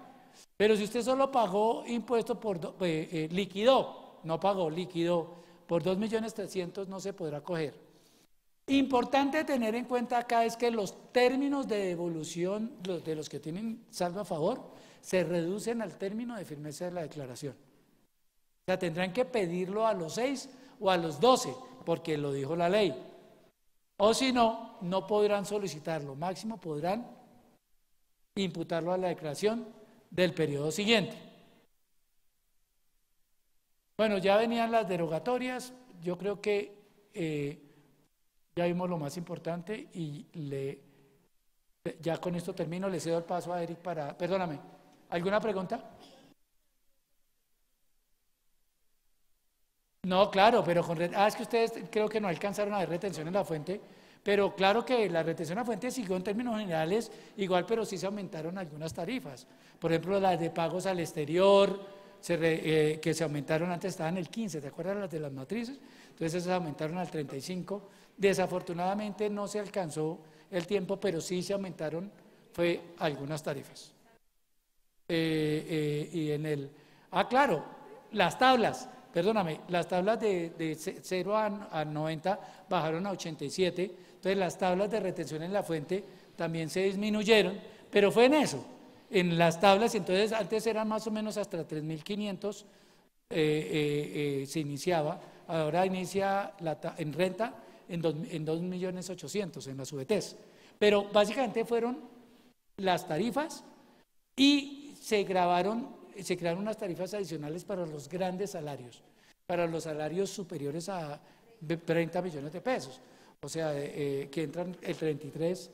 Pero si usted solo pagó impuesto liquidó, no pagó, liquidó, por 2.300.000 no se podrá acoger. Importante tener en cuenta acá es que los términos de devolución de los que tienen saldo a favor se reducen al término de firmeza de la declaración. O sea, tendrán que pedirlo a los 6 o a los 12, porque lo dijo la ley. O si no, no podrán solicitarlo. Máximo podrán imputarlo a la declaración del periodo siguiente. Bueno, ya venían las derogatorias, yo creo que ya vimos lo más importante y ya con esto termino, le cedo el paso a Eric para... Perdóname, ¿alguna pregunta? No, claro, pero es que ustedes creo que no alcanzaron a ver retención en la fuente, pero claro que la retención en la fuente siguió en términos generales igual, pero sí se aumentaron algunas tarifas. Por ejemplo, las de pagos al exterior, que se aumentaron, antes estaban en el 15, ¿te acuerdas las de las matrices? Entonces se aumentaron al 35. Desafortunadamente no se alcanzó el tiempo, pero sí se aumentaron algunas tarifas. Y en el... claro, las tablas, perdóname, las tablas de 0 a 90 bajaron a 87, entonces las tablas de retención en la fuente también se disminuyeron, pero fue en eso. En las tablas, entonces antes eran más o menos hasta 3.500 se iniciaba, ahora inicia en renta en 2.800.000 en las VTs. Pero básicamente fueron las tarifas y se crearon unas tarifas adicionales para los grandes salarios, para los salarios superiores a 30 millones de pesos, o sea, que entran el 33,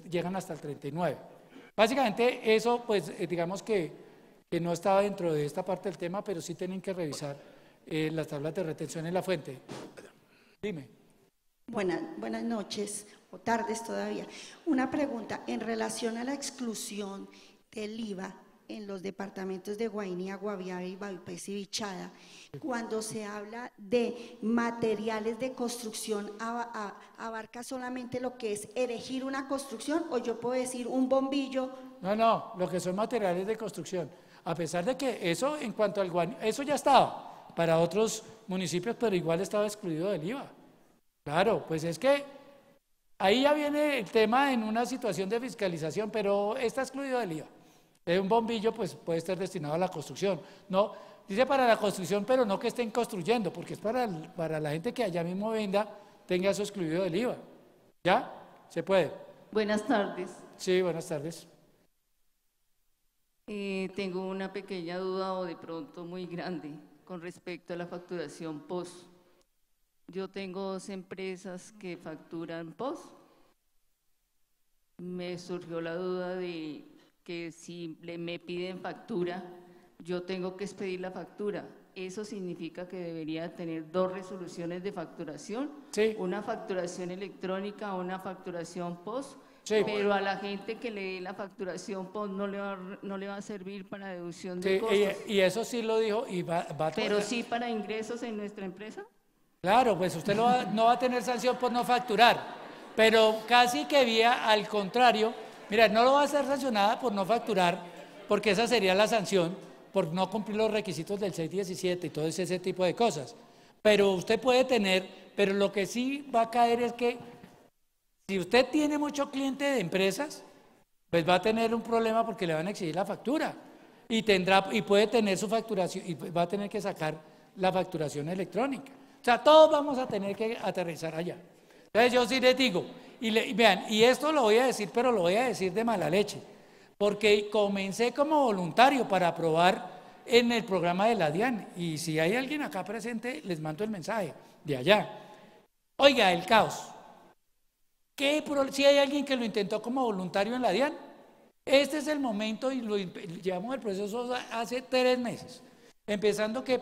llegan hasta el 39. Básicamente eso, pues digamos que no estaba dentro de esta parte del tema, pero sí tienen que revisar las tablas de retención en la fuente. Dime. Buenas noches, o tardes todavía. Una pregunta en relación a la exclusión del IVA en los departamentos de Guainía, Guaviare, Baupés y Bichada, cuando se habla de materiales de construcción, ¿abarca solamente lo que es erigir una construcción o yo puedo decir un bombillo? No, lo que son materiales de construcción. A pesar de que eso, en cuanto al Guainía, eso ya estaba para otros municipios, pero igual estaba excluido del IVA. Claro, pues es que ahí ya viene el tema en una situación de fiscalización, pero está excluido del IVA. Un bombillo pues puede estar destinado a la construcción. No, dice para la construcción, pero no que estén construyendo, porque es para la gente que allá mismo venda tenga eso excluido del IVA. ¿Ya? ¿Se puede? Buenas tardes. Sí, buenas tardes. Tengo una pequeña duda o de pronto muy grande con respecto a la facturación POS. Yo tengo 2 empresas que facturan POS. Me surgió la duda de que si me piden factura, yo tengo que expedir la factura. ¿Eso significa que debería tener 2 resoluciones de facturación? Sí. Una facturación electrónica, una facturación POS. Sí. Pero a la gente que le dé la facturación POS no le va a servir para deducción de Sí, costos. y eso sí lo dijo y va a Pero sí para ingresos en nuestra empresa. Claro, pues usted no va a tener sanción por no facturar, pero casi que vía al contrario, mira, no lo va a ser sancionada por no facturar, porque esa sería la sanción por no cumplir los requisitos del 617 y todo ese tipo de cosas. Pero usted puede tener, pero lo que sí va a caer es que si usted tiene mucho cliente de empresas, pues va a tener un problema porque le van a exigir la factura y puede tener su facturación y va a tener que sacar la facturación electrónica. O sea, todos vamos a tener que aterrizar allá. Entonces yo sí les digo, vean, y esto lo voy a decir, pero lo voy a decir de mala leche, porque comencé como voluntario para aprobar en el programa de la DIAN, y si hay alguien acá presente, les mando el mensaje de allá. Oiga, el caos. Si hay alguien que lo intentó como voluntario en la DIAN, este es el momento y llevamos el proceso hace 3 meses, empezando que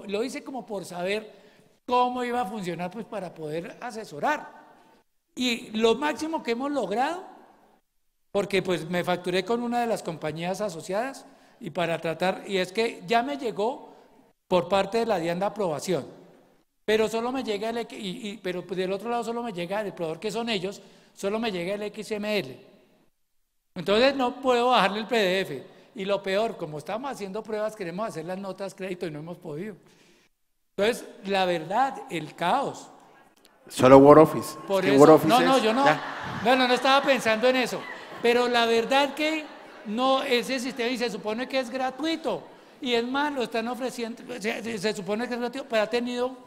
lo hice como por saber cómo iba a funcionar, pues para poder asesorar. Y lo máximo que hemos logrado, porque pues me facturé con una de las compañías asociadas y para tratar, y es que ya me llegó por parte de la DIAN la aprobación, pero solo me llega pero pues del otro lado solo me llega el proveedor que son ellos, solo me llega el XML. Entonces no puedo bajarle el PDF. Y lo peor, como estamos haciendo pruebas, queremos hacer las notas crédito y no hemos podido. Entonces, la verdad, el caos. Solo Word Office. Por Es que eso, Word Office yo no. ya. No estaba pensando en eso. Pero la verdad que no, ese sistema y se supone que es gratuito. Y es más, lo están ofreciendo, se supone que es gratuito, pero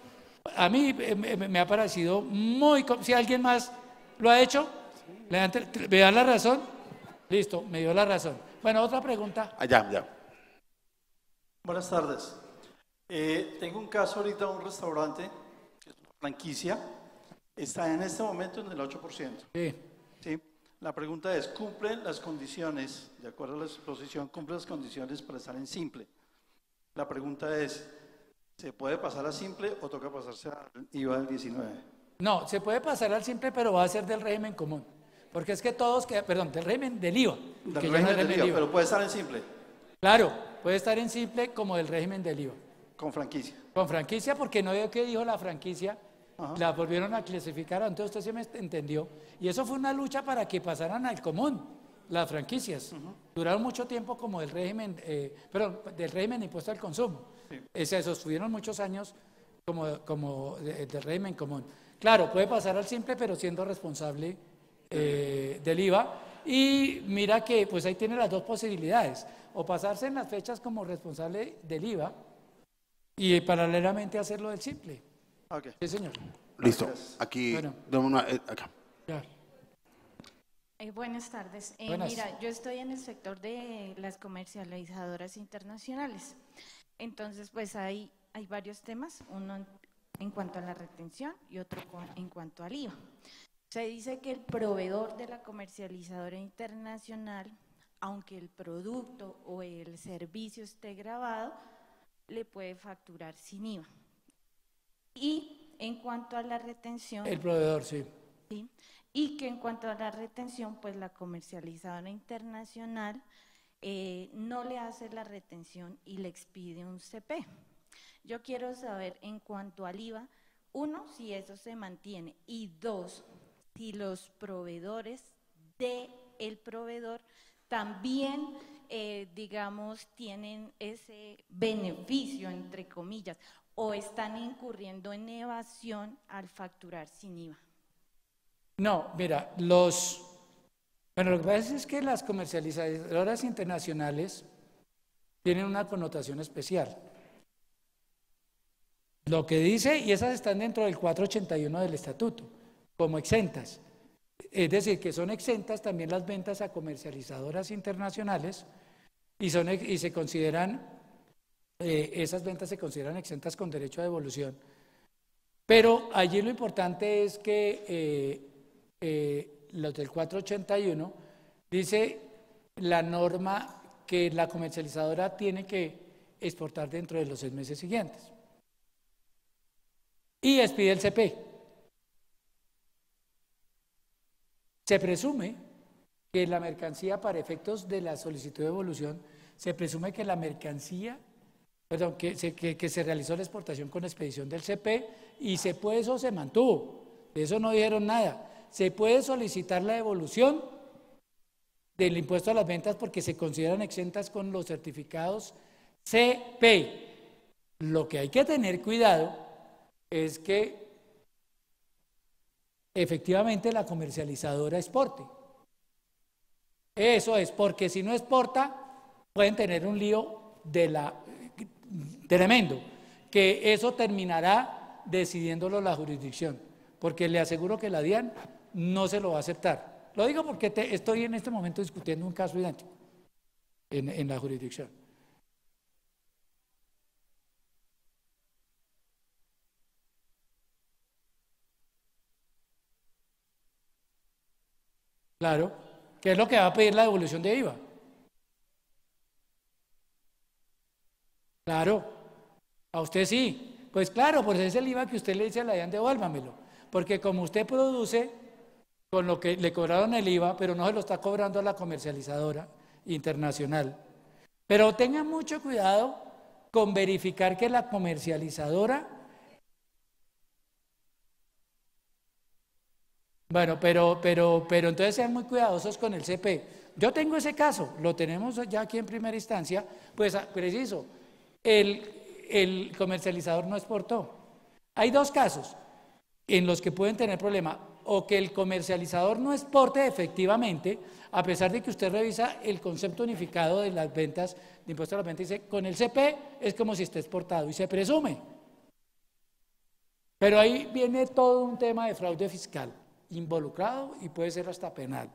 a mí me ha parecido muy, si alguien más lo ha hecho, ¿me da la razón? Listo, me dio la razón. Bueno, otra pregunta. Ya. Buenas tardes. Tengo un caso ahorita, un restaurante, que es una franquicia, está en este momento en el 8%. Sí. ¿Sí? La pregunta es, ¿cumplen las condiciones, de acuerdo a la exposición, cumplen las condiciones para estar en simple? La pregunta es, ¿se puede pasar a simple o toca pasarse al IVA del 19? No, se puede pasar al simple, pero va a ser del régimen común. Porque es que del régimen del IVA. Del régimen del IVA, pero puede estar en simple. Claro, puede estar en simple como del régimen del IVA. Con franquicia. Con franquicia, porque no veo qué dijo la franquicia, Ajá. la volvieron a clasificar, entonces usted se me entendió. Y eso fue una lucha para que pasaran al común, las franquicias. Duraron mucho tiempo como del régimen, del régimen de impuesto al consumo. Sí. Se sostuvieron muchos años como del régimen común. Claro, puede pasar al simple, pero siendo responsable del IVA. Y mira que pues ahí tiene las 2 posibilidades, o pasarse en las fechas como responsable del IVA y paralelamente hacerlo del simple. Okay. Sí, señor. Listo. Aquí, bueno. acá. Ya. Buenas tardes. Buenas. Mira, yo estoy en el sector de las comercializadoras internacionales. Entonces, pues hay varios temas, uno en cuanto a la retención y otro en cuanto al IVA. Se dice que el proveedor de la comercializadora internacional, aunque el producto o el servicio esté grabado, le puede facturar sin IVA. Y en cuanto a la retención… El proveedor, sí. ¿sí? Y que en cuanto a la retención, pues la comercializadora internacional no le hace la retención y le expide un CP. Yo quiero saber en cuanto al IVA, 1, si eso se mantiene, y 2, si los proveedores del proveedor también, digamos, tienen ese beneficio, entre comillas, o están incurriendo en evasión al facturar sin IVA. No, mira, lo que pasa es que las comercializadoras internacionales tienen una connotación especial. Lo que dice, y esas están dentro del 481 del estatuto, como exentas. Es decir, que son exentas también las ventas a comercializadoras internacionales y se consideran, esas ventas se consideran exentas con derecho a devolución. Pero allí lo importante es que los del 481 dice la norma que la comercializadora tiene que exportar dentro de los 6 meses siguientes. Y expide el CP. Se presume que la mercancía, para efectos de la solicitud de devolución, se presume que la mercancía, perdón, que se realizó la exportación con expedición del CP y eso se mantuvo. De eso no dijeron nada. Se puede solicitar la devolución del impuesto a las ventas porque se consideran exentas con los certificados CP. Lo que hay que tener cuidado es que efectivamente la comercializadora exporte. Eso es, porque si no exporta, pueden tener un lío tremendo, que eso terminará decidiéndolo la jurisdicción, porque le aseguro que la DIAN no se lo va a aceptar. Lo digo porque estoy en este momento discutiendo un caso idéntico en la jurisdicción. Claro, ¿qué es lo que va a pedir la devolución de IVA? Claro, a usted sí. Pues claro, pues es el IVA que usted le dice a la DIAN, devuélvamelo. Porque como usted produce con lo que le cobraron el IVA, pero no se lo está cobrando a la comercializadora internacional. Pero tengan mucho cuidado con verificar que la comercializadora... Bueno, pero entonces sean muy cuidadosos con el CP. Yo tengo ese caso, lo tenemos ya aquí en primera instancia, pues preciso, el comercializador no exportó. Hay dos casos en los que pueden tener problema, o que el comercializador no exporte efectivamente, a pesar de que usted revisa el concepto unificado de las ventas, de impuesto a las ventas, dice, con el CP es como si esté exportado y se presume. Pero ahí viene todo un tema de fraude fiscal involucrado y puede ser hasta penal.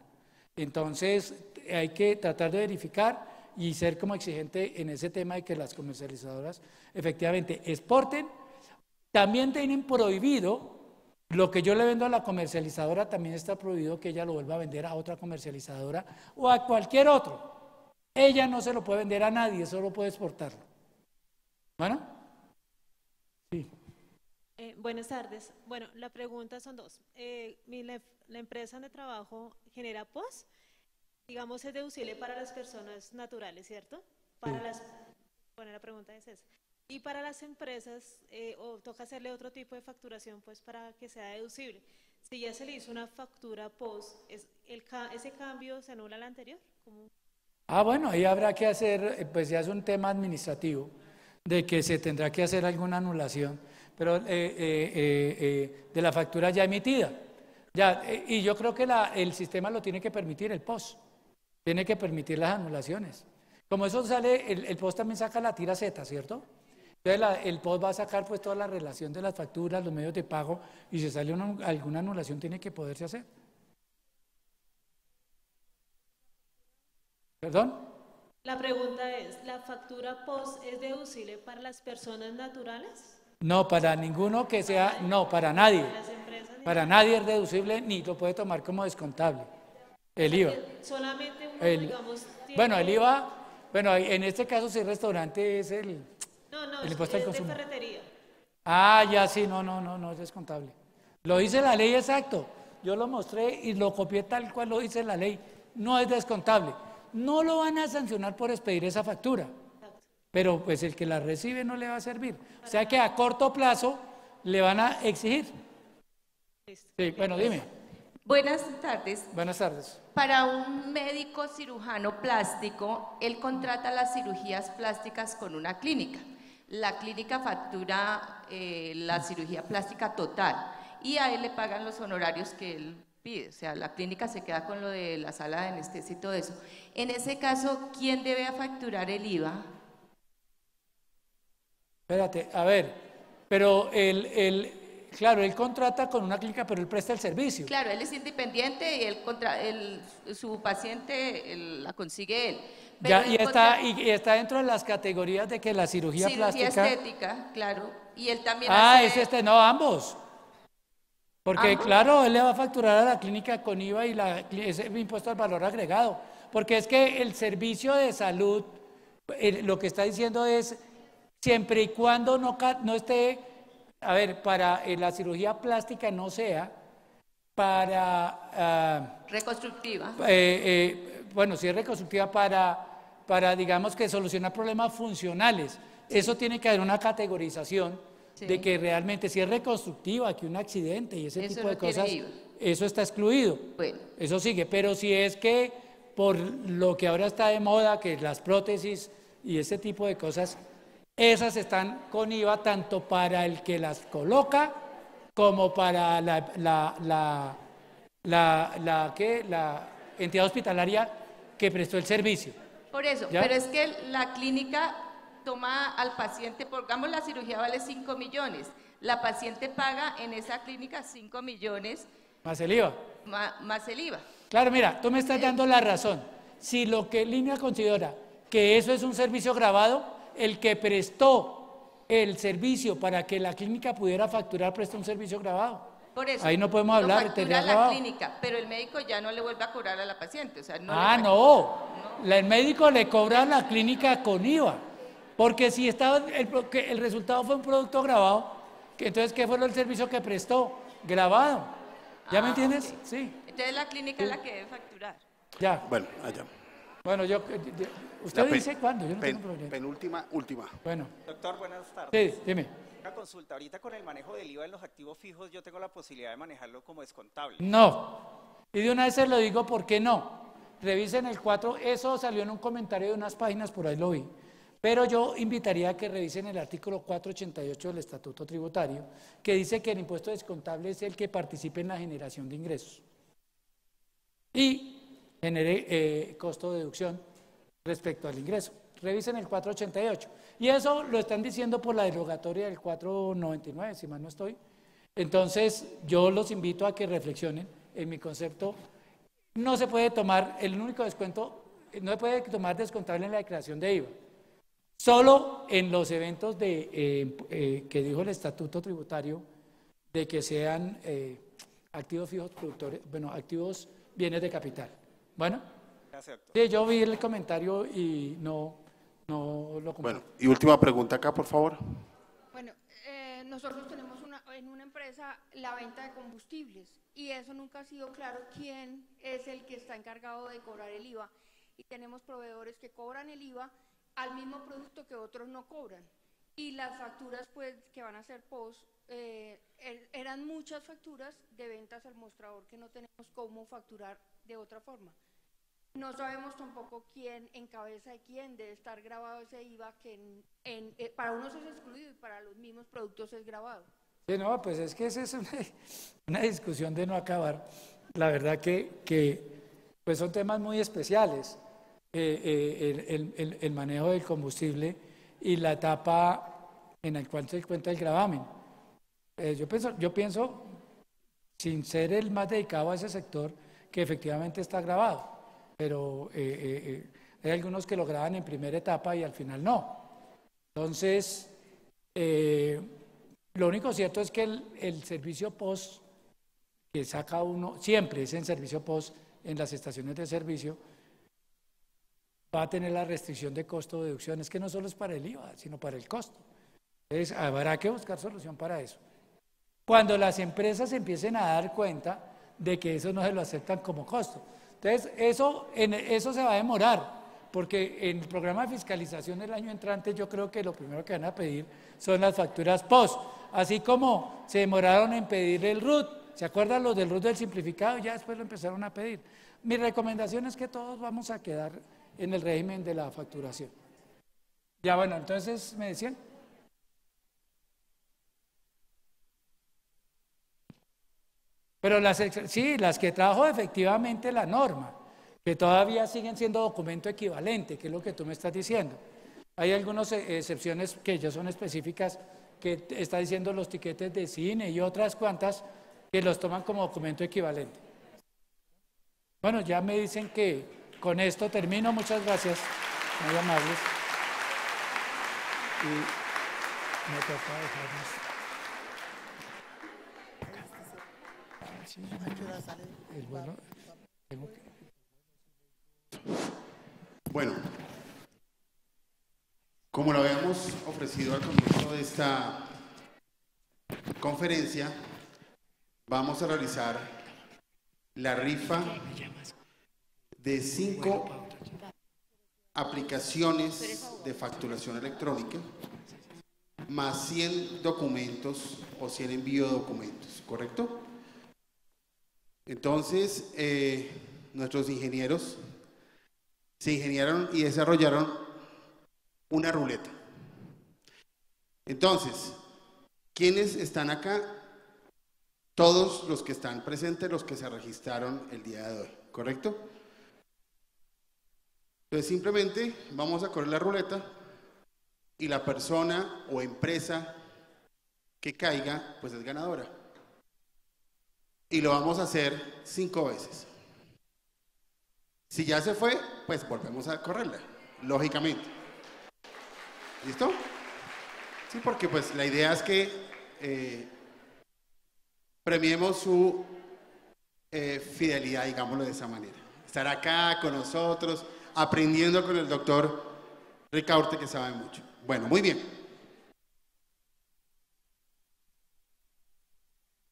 Entonces hay que tratar de verificar y ser como exigente en ese tema de que las comercializadoras efectivamente exporten. También tienen prohibido, lo que yo le vendo a la comercializadora también está prohibido que ella lo vuelva a vender a otra comercializadora o a cualquier otro. Ella no se lo puede vender a nadie, solo puede exportarlo. ¿Bueno? Sí. Buenas tardes. Bueno, la pregunta son dos. La empresa donde trabajo genera POS, digamos, es deducible para las personas naturales, ¿cierto? Bueno, la pregunta es esa. Y para las empresas, o toca hacerle otro tipo de facturación, pues, para que sea deducible. Si ya se le hizo una factura POS, ¿ese cambio se anula al anterior? ¿Cómo? Bueno, ahí habrá que hacer, pues ya es un tema administrativo, de que se tendrá que hacer alguna anulación, pero de la factura ya emitida. Y yo creo que el sistema lo tiene que permitir, el POS, tiene que permitir las anulaciones. Como eso sale, el POS también saca la tira Z, ¿cierto? Entonces el POS va a sacar pues toda la relación de las facturas, los medios de pago, y si sale alguna anulación tiene que poderse hacer. ¿Perdón? La pregunta es, ¿la factura POS es deducible para las personas naturales? No, para ninguno que sea, no, para nadie. Para nadie es deducible ni lo puede tomar como descontable. El IVA. Solamente uno, digamos, tiene... Bueno, el IVA, bueno, en este caso si el restaurante es el impuesto al consumo. De ferretería. Ya sí, no es descontable. Lo dice la ley exacto. Yo lo mostré y lo copié tal cual lo dice la ley. No es descontable. No lo van a sancionar por expedir esa factura. Pero pues el que la recibe no le va a servir. O sea que a corto plazo le van a exigir. Sí, bueno, dime. Buenas tardes. Buenas tardes. Para un médico cirujano plástico, él contrata las cirugías plásticas con una clínica. La clínica factura la cirugía plástica total y a él le pagan los honorarios que él pide. O sea, la clínica se queda con lo de la sala de anestesia y todo eso. En ese caso, ¿quién debe facturar el IVA? Espérate, a ver, Pero claro, él contrata con una clínica, pero él presta el servicio. Claro, él es independiente y su paciente la consigue él. Ya, y está dentro de las categorías de que la cirugía plástica... estética, claro. Y él también no, ambos. Porque claro, él le va a facturar a la clínica con IVA y ese impuesto al valor agregado. Porque es que el servicio de salud, lo que está diciendo es, siempre y cuando no esté, a ver, para la cirugía plástica no sea para... reconstructiva. Bueno, si es reconstructiva para, digamos, que solucionar problemas funcionales. Eso tiene que haber una categorización de que realmente si es reconstructiva, que un accidente y ese tipo de cosas, eso está excluido. Bueno. Eso sigue, pero si es que por lo que ahora está de moda, que las prótesis y ese tipo de cosas, esas están con IVA tanto para el que las coloca como para la entidad hospitalaria que prestó el servicio. Por eso, ¿ya? Pero es que la clínica toma al paciente, pongamos la cirugía vale 5 millones, la paciente paga en esa clínica 5 millones. Más el IVA. Más el IVA. Claro, mira, tú me estás dando la razón. Si lo que Línea considera que eso es un servicio grabado, el que prestó el servicio para que la clínica pudiera facturar prestó un servicio grabado. Por eso, ahí no podemos hablar. Factura la clínica, pero el médico ya no le vuelve a cobrar a la paciente. O sea, el médico le cobra a la clínica con IVA. Porque si el resultado fue un producto grabado, entonces, ¿qué fue el servicio que prestó? Grabado. ¿Ya me entiendes? Sí. Entonces la clínica es la que debe facturar. Ya. Bueno, allá. Bueno, usted dice cuándo, yo no tengo problema. Última. Bueno. Doctor, buenas tardes. Sí, dime. Una consulta, ahorita con el manejo del IVA en los activos fijos, yo tengo la posibilidad de manejarlo como descontable. No. Y de una vez se lo digo, ¿por qué no? Revisen el 4, eso salió en un comentario de unas páginas, por ahí lo vi. Pero yo invitaría a que revisen el artículo 488 del Estatuto Tributario, que dice que el impuesto descontable es el que participe en la generación de ingresos y genere costo de deducción respecto al ingreso. Revisen el 488. Y eso lo están diciendo por la derogatoria del 499, si mal no estoy. Entonces, yo los invito a que reflexionen. En mi concepto, no se puede tomar, el único descuento, no se puede tomar descontable en la declaración de IVA. Solo en los eventos que dijo el Estatuto Tributario de que sean activos fijos productores, activos bienes de capital. Bueno, gracias, doctor. Sí, yo vi el comentario y no lo comparto. Bueno, y última pregunta acá, por favor. Bueno, nosotros tenemos en una empresa la venta de combustibles y eso nunca ha sido claro quién es el que está encargado de cobrar el IVA y tenemos proveedores que cobran el IVA al mismo producto que otros no cobran. Y las facturas pues que van a ser post, eran muchas facturas de ventas al mostrador que no tenemos cómo facturar de otra forma. No sabemos tampoco quién, en cabeza de quién debe estar grabado ese IVA que para unos es excluido y para los mismos productos es grabado. Sí, no, pues es que esa es una discusión de no acabar. La verdad que pues son temas muy especiales. El manejo del combustible y la etapa en la cual se encuentra el gravamen. Yo pienso, sin ser el más dedicado a ese sector, que efectivamente está grabado, pero hay algunos que lo graban en primera etapa y al final no. Entonces, lo único cierto es que el servicio post que saca uno, siempre es en servicio post en las estaciones de servicio, va a tener la restricción de costo de deducción. Es que no solo es para el IVA, sino para el costo. Entonces, habrá que buscar solución para eso. Cuando las empresas empiecen a dar cuenta de que eso no se lo aceptan como costo. Entonces, eso se va a demorar, porque en el programa de fiscalización del año entrante yo creo que lo primero que van a pedir son las facturas post. Así como se demoraron en pedir el RUT. ¿Se acuerdan los del RUT del simplificado? Ya después lo empezaron a pedir. Mi recomendación es que todos vamos a quedar en el régimen de la facturación. Ya bueno, entonces me decían. Pero las que trajo efectivamente la norma, que todavía siguen siendo documento equivalente, que es lo que tú me estás diciendo. Hay algunas excepciones que ya son específicas que está diciendo los tiquetes de cine y otras cuantas que los toman como documento equivalente. Bueno, ya me dicen que con esto termino. Muchas gracias, muy amables. Y me toca dejarnos. Es bueno, tengo que... Bueno, como lo habíamos ofrecido al comienzo de esta conferencia, vamos a realizar la rifa de 5 aplicaciones de facturación electrónica más 100 documentos o 100 envío de documentos, ¿correcto? Entonces, nuestros ingenieros se ingeniaron y desarrollaron una ruleta. Entonces, ¿quiénes están acá? Todos los que están presentes, los que se registraron el día de hoy, ¿correcto? Entonces, simplemente vamos a correr la ruleta y la persona o empresa que caiga, pues es ganadora. Y lo vamos a hacer 5 veces. Si ya se fue, pues volvemos a correrla, lógicamente. ¿Listo? Sí, porque pues la idea es que premiemos su fidelidad, digámoslo de esa manera. Estar acá con nosotros, aprendiendo con el doctor Ricaurte, que sabe mucho. Bueno, muy bien.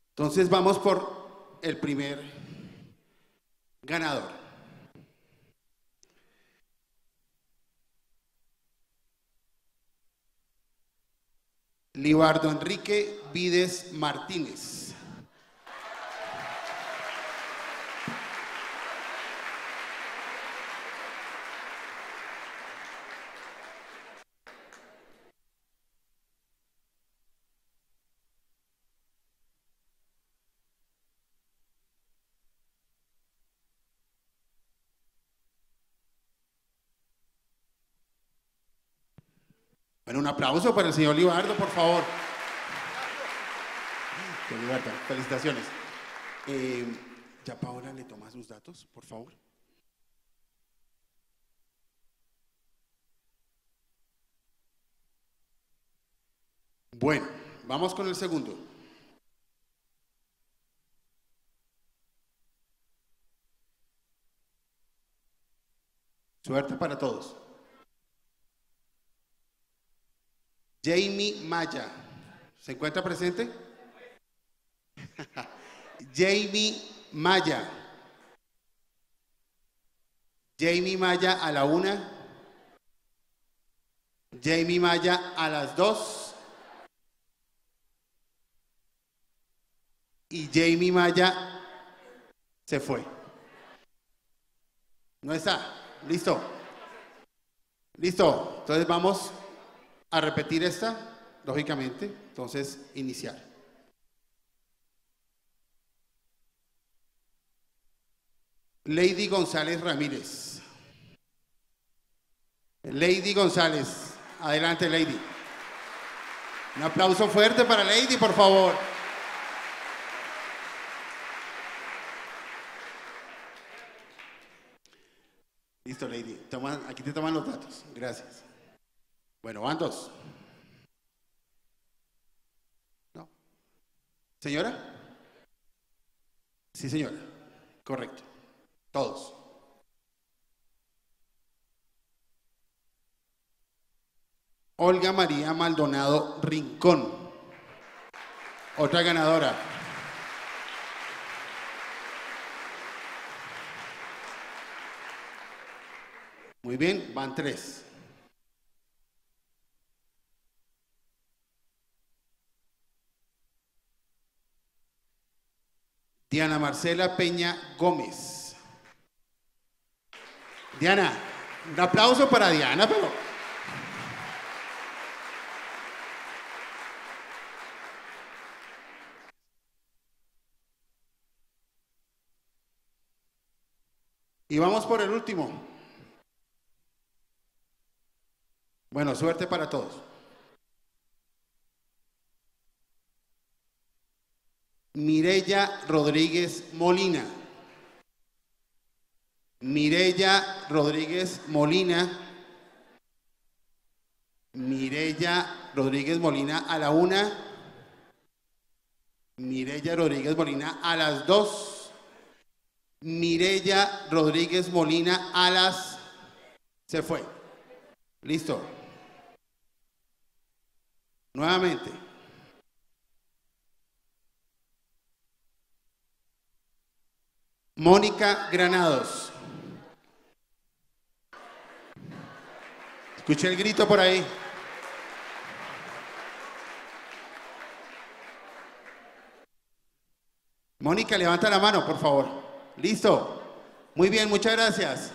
Entonces vamos por el primer ganador. Libardo Enrique Vides Martínez. Bueno, un aplauso para el señor Libardo, por favor. Señor Libardo, felicitaciones. Ya Paola le toma sus datos, por favor. Bueno, vamos con el segundo. Suerte para todos. Jamie Maya, ¿se encuentra presente? Jamie Maya. Jamie Maya a la 1. Jamie Maya a las 2. Y Jamie Maya se fue. No está. Listo. Listo. Entonces vamos a repetir esta, lógicamente. Entonces, iniciar. Lady González Ramírez. Lady González. Adelante, Lady. Un aplauso fuerte para Lady, por favor. Listo, Lady. Aquí te toman los datos. Gracias. Bueno, van 2. ¿No? ¿Señora? Sí, señora. Correcto. Todos. Olga María Maldonado Rincón. Otra ganadora. Muy bien, van 3. Diana Marcela Peña Gómez. Diana, un aplauso para Diana, pero... Y vamos por el último. Bueno, suerte para todos. Mireya Rodríguez Molina. Mireya Rodríguez Molina. Mireya Rodríguez Molina a la 1. Mireya Rodríguez Molina a las 2. Mireya Rodríguez Molina a las... Se fue. Listo. Nuevamente. Mónica Granados. Escuché el grito por ahí. Mónica, levanta la mano, por favor. Listo. Muy bien, muchas gracias.